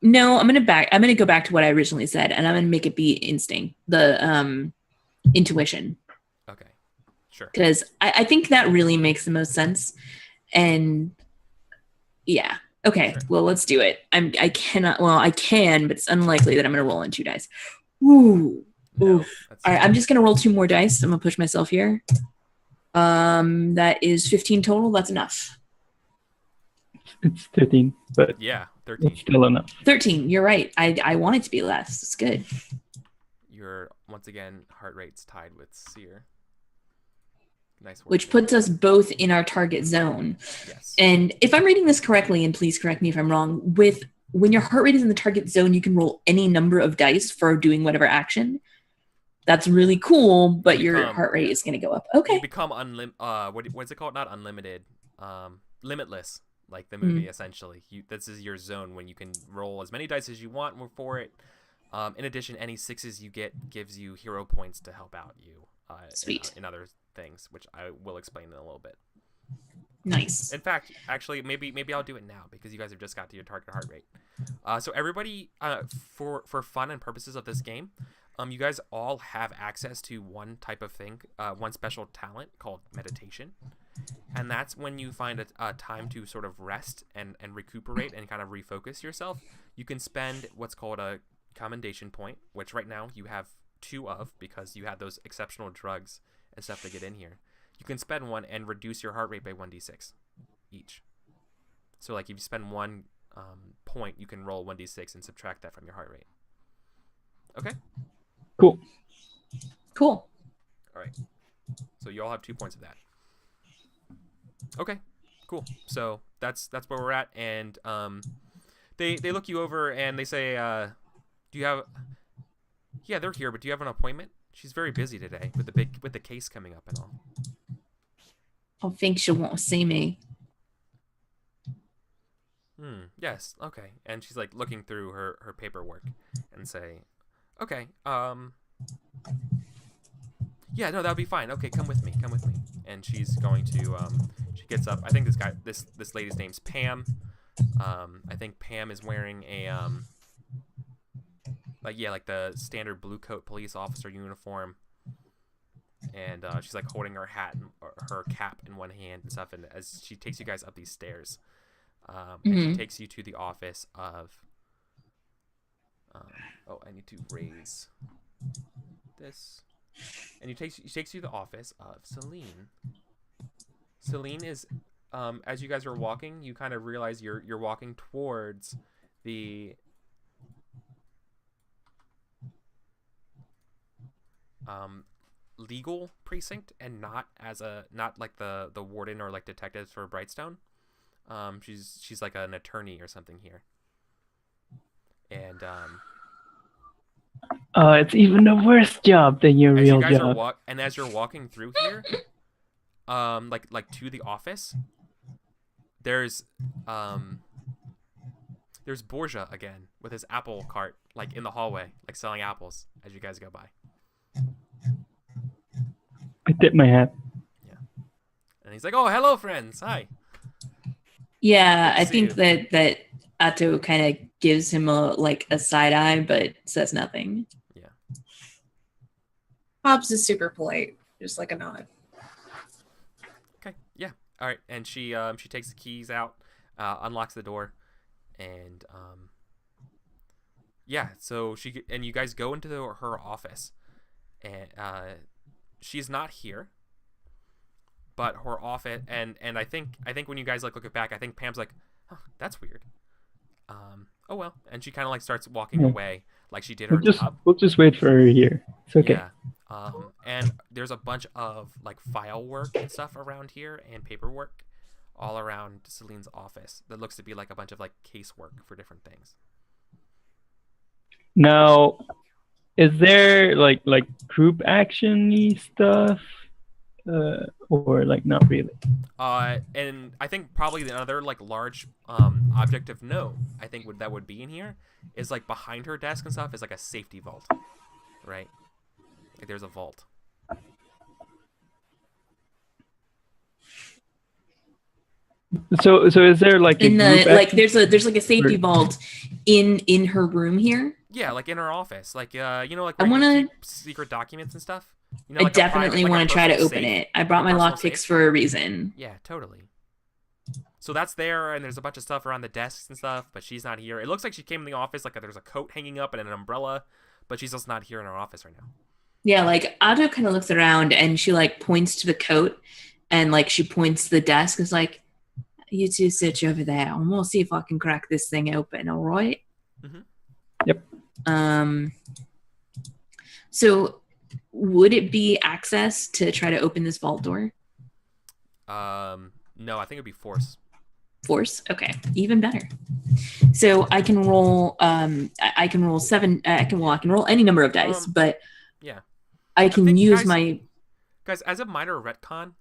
No, I'm gonna go back to what I originally said, and I'm gonna make it be instinct, the intuition. Okay, sure. Because I think that really makes the most sense, and yeah, okay. Sure. Well, let's do it. I can, but it's unlikely that I'm gonna roll on 2 dice. Ooh. All right, I'm just gonna roll 2 more dice. I'm gonna push myself here. That is 15 total. That's enough. It's 13, but yeah, 13. It's still enough. 13. You're right. I want it to be less. It's good. Your once again heart rate's tied with Seer. Nice work. Which puts us both in our target zone. Yes. And if I'm reading this correctly, and please correct me if I'm wrong, when your heart rate is in the target zone, you can roll any number of dice for doing whatever action. That's really cool, but your heart rate is going to go up. Okay. You become what's it called? Not unlimited. Limitless. Like the movie, essentially. This is your zone when you can roll as many dice as you want for it. In addition, any 6s you get gives you hero points to help out you Sweet. in other things, which I will explain in a little bit. Nice. In fact, actually, maybe I'll do it now because you guys have just got to your target heart rate. So everybody, for fun and purposes of this game, you guys all have access to one type of thing, one special talent called meditation, and that's when you find a time to sort of rest and recuperate and kind of refocus yourself. You can spend what's called a commendation point, which right now you have 2 of because you had those exceptional drugs and stuff to get in here. You can spend 1 and reduce your heart rate by 1d6 each. So like if you spend 1 point, you can roll 1d6 and subtract that from your heart rate. Okay? Cool. Cool. All right. So you all have 2 points of that. Okay. Cool. So that's where we're at, and they look you over and they say, "Do you have?" Yeah, they're here, but do you have an appointment? She's very busy today with the case coming up and all. I think she'll want to see me. Yes. Okay. And she's like looking through her paperwork and say, "Okay. Yeah, no, that'll be fine. Okay, come with me. Come with me." And she's going to she gets up. I think this lady's name's Pam. I think Pam is wearing a like the standard blue coat police officer uniform. And she's like holding her hat or her cap in one hand and stuff, and as she takes you guys up these stairs, and she takes you to the office of I need to raise this. And she takes you to the office of Celine. Celine is, as you guys are walking, you kind of realize you're walking towards the legal precinct, and not like the warden or like detectives for Brightstone. She's like an attorney or something here. And it's even a worse job than your real job. And as you're walking through here, like to the office, there's Borgia again with his apple cart, like in the hallway, like selling apples as you guys go by. I tip my hat. Yeah. And he's like, "Oh, hello, friends. Hi." Yeah, I think that Atto kind of gives him a side eye, but says nothing. Yeah. Hobbs is super polite, just like a nod. Okay. Yeah. All right. And she takes the keys out, unlocks the door, and yeah. So you guys go into her office, and she's not here. But her office, and I think when you guys like look it back, I think Pam's like, "Oh, that's weird." Oh well, and she kind of like starts walking away, like she did her job. We'll just wait for her here. It's okay. Yeah. And there's a bunch of like file work and stuff around here, and paperwork all around Celine's office. That looks to be like a bunch of like casework for different things. Now, is there like group action-y stuff? Or like not really? And I think probably another like large object of note I think that would be in here is like behind her desk and stuff is like a safety vault, right? Like there's a vault. So is there like there's like a safety vault in her room here? Yeah, like in her office, like like I want to keep secret documents and stuff. I definitely want to try to open it. I brought my lockpicks for a reason. Yeah, totally. So that's there, and there's a bunch of stuff around the desks and stuff, but she's not here. It looks like she came in the office, like there's a coat hanging up and an umbrella, but she's just not here in her office right now. Yeah, like Otto kind of looks around and she like points to the coat, and like she points to the desk. It's like, "You two sit over there, and we'll see if I can crack this thing open. All right?" Mm-hmm. Yep. So would it be access to try to open this vault door? No, I think it'd be force. Force? Okay, even better. So I can roll. I can roll 7. I can roll any number of dice, but yeah, I can use my guys as a minor retcon,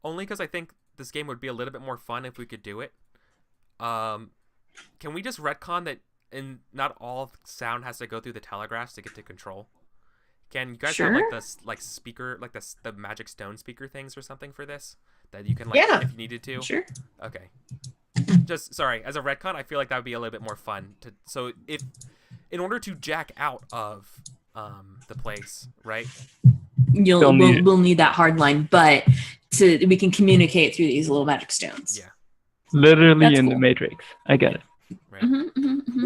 only because I think this game would be a little bit more fun if we could do it. Can we just retcon that? And not all sound has to go through the telegraphs to get to control. Can you guys have like this like speaker, like the magic stone speaker things or something for this that you can, like, Yeah. if you needed to? Sure. Okay. Just, sorry, as a retcon, I feel like that would be a little bit more fun. So if, in order to jack out of the place, right? We'll need that hard line, but we can communicate through these little magic stones. Yeah. Literally That's in cool. the Matrix. I get it. Right.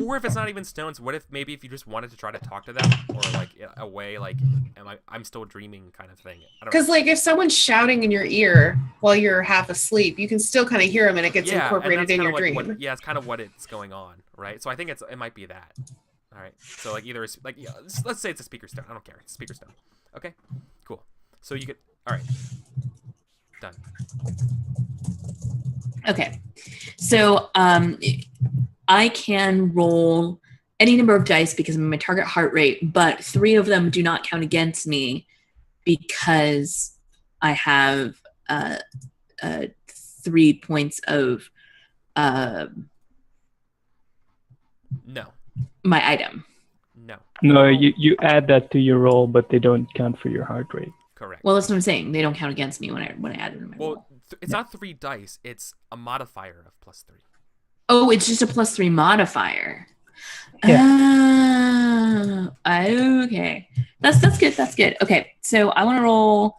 Or if it's not even stones, what if maybe if you just wanted to try to talk to them, or like a way like I'm still dreaming kind of thing. I don't Because know. like if someone's shouting in your ear while you're half asleep, you can still kind of hear them, and it gets Yeah, and incorporated that's in kinda your like dream. it's kind of what it's going on, right? So I think it might be that. All right. So like either like let's say it's a speaker stone. I don't care. It's a speaker stone. Okay. Cool. So you get all right. Done. Okay. So I can roll any number of dice because I'm in my target heart rate, but 3 of them do not count against me because I have 3 points of No. my item. No. No, you add that to your roll, but they don't count for your heart rate. Correct. Well, that's what I'm saying. They don't count against me when I add them in my roll. Well, it's not 3 dice. It's a modifier of +3. Oh, it's just a +3 modifier. Yeah. Okay. That's good. That's good. Okay, so I'm gonna roll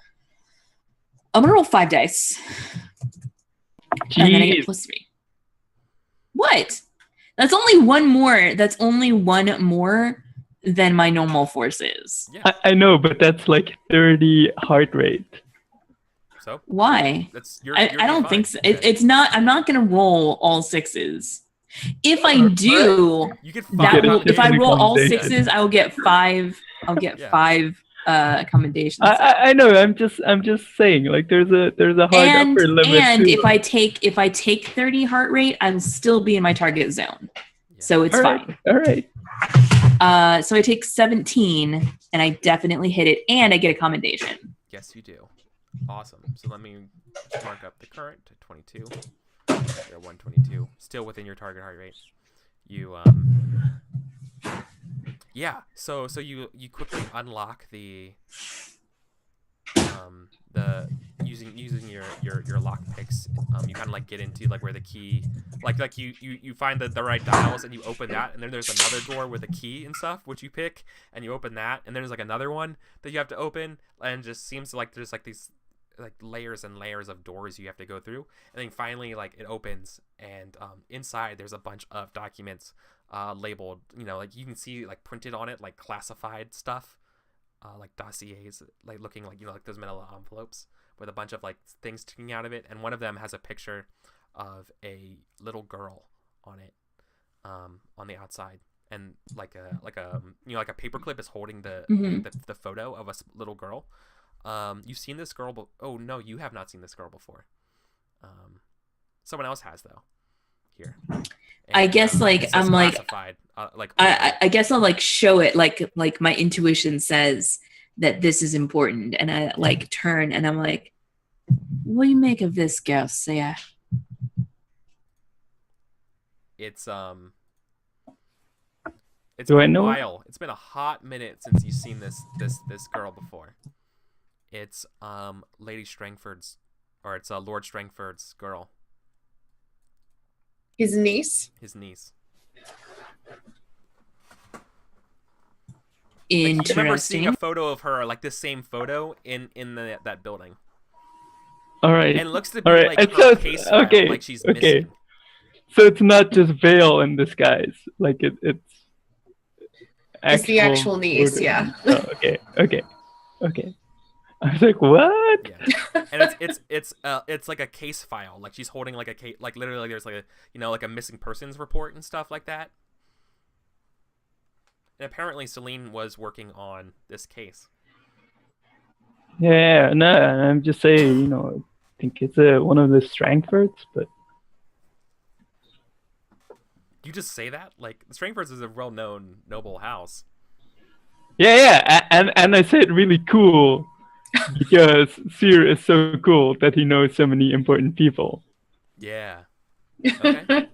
5 dice. And then I get Jeez. +3. What? That's only one more. That's only one more than my normal force is. Yeah. I know, but that's like 30 heart rate. So Why? that's I don't think so. It's not. I'm not gonna roll all 6s. If I do, You get that will, if I Technical roll all commendation. 6s, I will get 5. I'll get Yeah. 5 commendations. I know. I'm just saying. Like there's a hard and upper limit. and too. if I take 30 heart rate, I'll still be in my target zone, so it's All right, fine. all right. So I take 17, and I definitely hit it, and I get a commendation. Yes, you do. Awesome. So let me mark up the current to 22. You're 122, still within your target heart rate. You yeah. So you quickly unlock the using your lock picks. You kind of like get into like where the key, like you find the right dials and you open that, and then there's another door with a key and stuff which you pick and you open that, and then there's like another one that you have to open, and it just seems like there's like these like layers and layers of doors you have to go through, and then finally like it opens, and inside there's a bunch of documents labeled, you know, like you can see like printed on it like classified stuff, like dossiers, like looking like, you know, like those manila envelopes with a bunch of like things sticking out of it, and one of them has a picture of a little girl on it, on the outside, and like a you know, like a paperclip is holding the the photo of a little girl. You've seen this girl, oh no, you have not seen this girl before. Someone else has though. Here. And, I guess like it says I'm like classified, like I guess I'll like show it like my intuition says that this is important, and I like turn and I'm like, what do you make of this, Garcia? it's Do I been a know? while. It's been a hot minute since you've seen this girl before. It's Lady Strangford's, or it's Lord Strangford's girl, His niece. his niece. Interesting. I remember seeing a photo of her, like this same photo in that building, All right. and it looks to be All right. like It her says- case file, okay, like she's okay. missing. So it's not just veil in disguise. Like it's It's the actual niece, order. yeah. Oh, okay. I was like, what? Yeah. And it's like a case file. Like she's holding like a case, like literally like there's like a, you know, like a missing persons report and stuff like that. And apparently Celine was working on this case. Yeah, no, I'm just saying, you know, I think it's one of the Strangfords, but You just say that? Like, the Strangfords is a well-known noble house. yeah, and I said really cool because Seer is so cool that he knows so many important people. Yeah. Okay.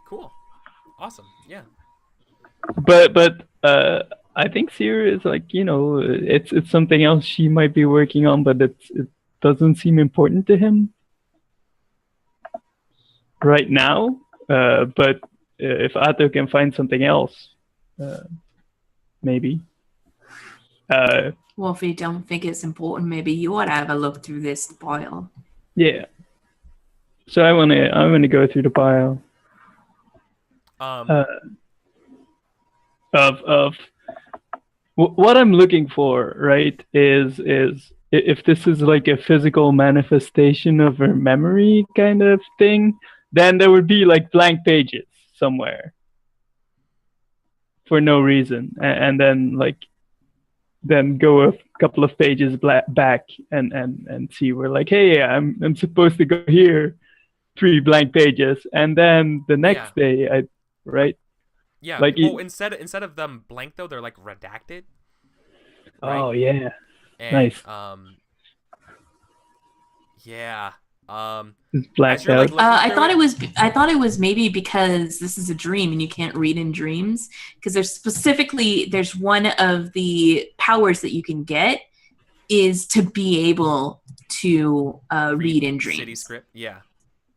Cool. Awesome. Yeah. But I think Seer is like, you know, it's something else she might be working on, but it's doesn't seem important to him right now. But if Atto can find something else, maybe. Well, if you don't think it's important, maybe you ought to have a look through this pile. Yeah. So I wanna go through the pile. Of what I'm looking for, right, is if this is like a physical manifestation of her memory kind of thing, then there would be like blank pages somewhere for no reason, and then go a couple of pages back and see where like, hey, I'm supposed to go here, 3 blank pages, and then the next day right. Yeah. Like well, instead of them blank though, they're like redacted. Right? Oh yeah. And, Nice. Yeah. It's blacked out. Like, I thought it was maybe because this is a dream and you can't read in dreams, because there's one of the powers that you can get is to be able to read in dreams. City script. Yeah.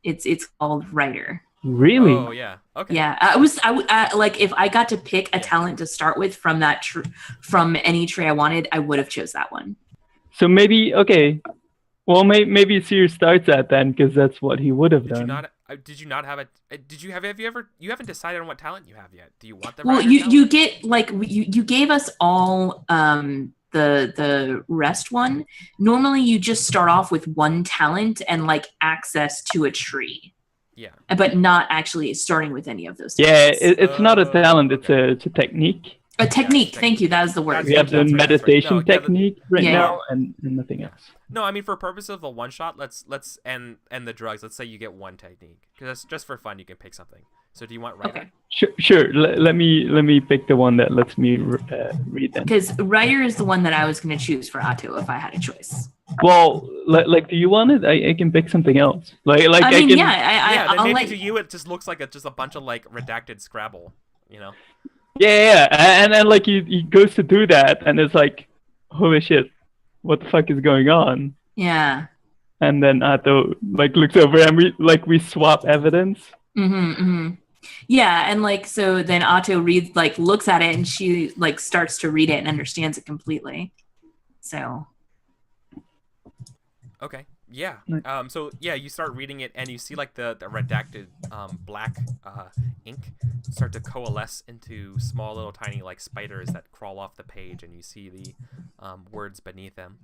It's called writer. Really? Oh yeah. Okay. Yeah, I like if I got to pick a talent to start with from that from any tree I wanted, I would have chose that one. So maybe okay. Well, maybe Seer starts at then, because that's what he would have done. Did you not have a? Did you have you ever? You haven't decided on what talent you have yet. Do you want the? Well, you get like you gave us all the rest one. Normally, you just start off with one talent and like access to a tree. Yeah. But not actually starting with any of those talents. talents. Yeah, it's not a talent, okay. It's a technique. A technique, thank you, that was the word. We have the meditation right. No, technique now and nothing else. No, I mean for purpose of the one shot, let's and the drugs, let's say you get one technique. Because just for fun you can pick something. So do you want writer? Okay. Sure. Let me pick the one that lets me read then. Because writer is the one that I was going to choose for Atto if I had a choice. Well, like, do you want it? I can pick something else. Like I mean, can, then I'll maybe to you it just looks like just a bunch of like redacted Scrabble, you know? Yeah, and then like he goes to do that, and it's like, holy shit, what the fuck is going on? Yeah. And then Atto like looks over and we swap evidence. Yeah, and like so then Atto looks at it and she like starts to read it and understands it completely. So. Okay. Yeah. So yeah, you start reading it and you see like the redacted black ink start to coalesce into small little tiny like spiders that crawl off the page, and you see the words beneath them.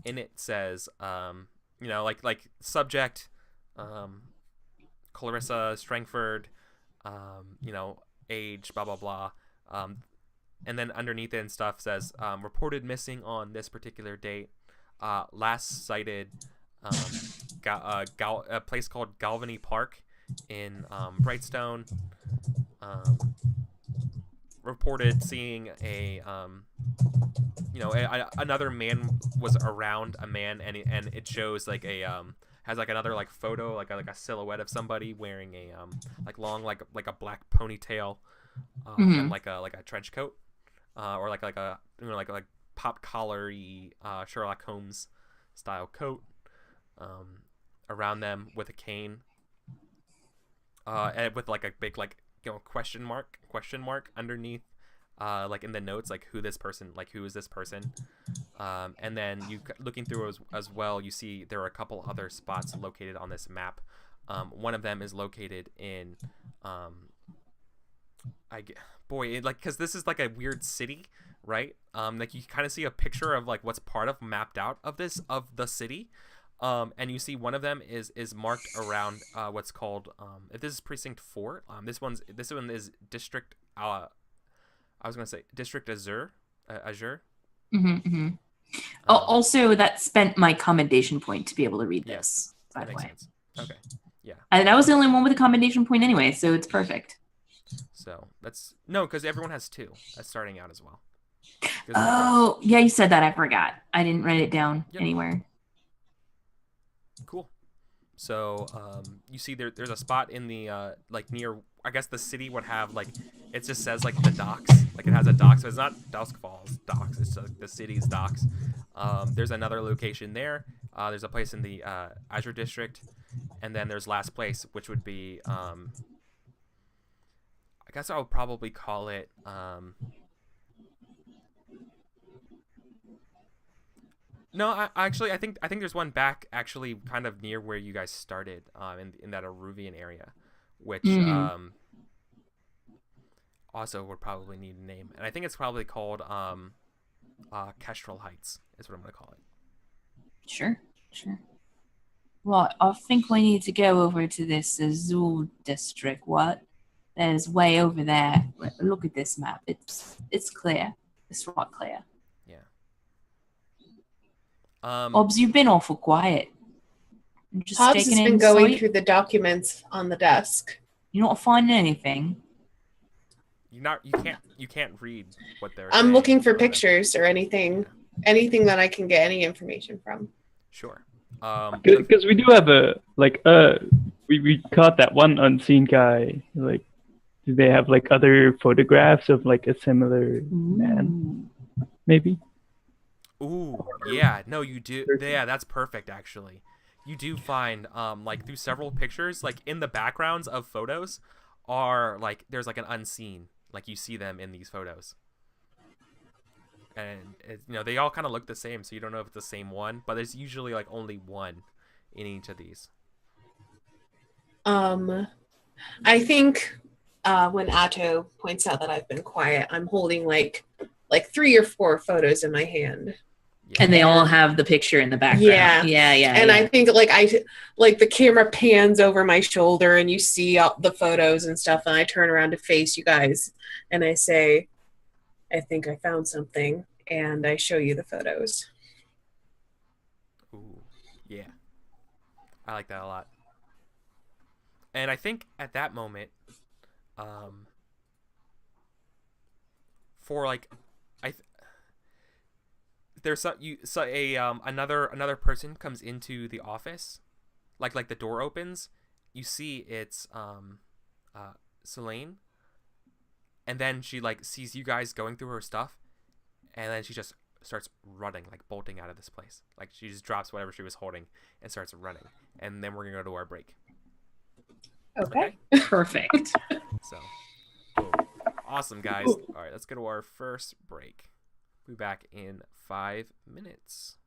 And it says, like subject, Clarissa Strangford, age, blah blah blah. And then underneath it and stuff says reported missing on this particular date. Last sighted a place called Galvany Park in Brightstone. Reported seeing another man was around a man, and it shows like has like another like photo like a silhouette of somebody wearing a like long like a black ponytail and like a trench coat or like a like pop collar-y Sherlock Holmes style coat around them with a cane and with like a big like question mark underneath like in the notes like who is this person, and then you looking through as well, you see there are a couple other spots located on this map. One of them is located in because this is like a weird city, right? Like you kind of see a picture of like what's part of mapped out of the city, and you see one of them is marked around what's called if this is precinct 4. This one is district District Azure. Also, that spent my commendation point to be able to read this. By the way, sense. Okay, yeah. And I was the only one with a commendation point anyway, so it's perfect. So that's because everyone has 2 that's starting out as well. Oh, yeah, you said that. I forgot. I didn't write it down anywhere. Cool. So you see there's a spot in the like near, I guess the city would have like, it just says like the docks, like it has a dock, so it's not Duskvol's docks, it's the city's docks. There's another location there, There's a place in the Azure District, and then there's last place, which would be I guess I would probably call it no, I think there's one back actually kind of near where you guys started in that Aruvian area, which also would probably need a name, and I think it's probably called Kestrel Heights is what I'm gonna call it. Sure. Right, I think we need to go over to this Azul district. What? There's way over there. Look at this map. It's clear. It's right clear. Yeah. Obs, you've been awful quiet. I'm just Hobbs has taking been in going sight. through the documents on the desk. You're not finding anything. You can't read what they're. I'm saying, looking for but- pictures or anything that I can get any information from. Sure. Because we do have we caught that one unseen guy. Like, do they have like other photographs of like a similar man? Maybe. Ooh, yeah. No, you do. Yeah, that's perfect. Actually, you do find like through several pictures, like in the backgrounds of photos, are like there's like an unseen. Like you see them in these photos. And they all kind of look the same, so you don't know if it's the same one, but there's usually like only one in each of these. I think when Atto points out that I've been quiet, I'm holding like 3 or 4 photos in my hand. Yeah. And they all have the picture in the background. Yeah. And I think like the camera pans over my shoulder and you see all the photos and stuff, and I turn around to face you guys and I say, I think I found something, and I show you the photos. Ooh, yeah. I like that a lot. And I think at that moment, for like, there's another person comes into the office, like the door opens, you see it's Selene. And then she like sees you guys going through her stuff, and then she just starts running, like bolting out of this place. Like she just drops whatever she was holding and starts running. And then we're gonna go to our break. Okay. Perfect. So, cool. Awesome, guys. All right, let's go to our first break. We'll be back in 5 minutes.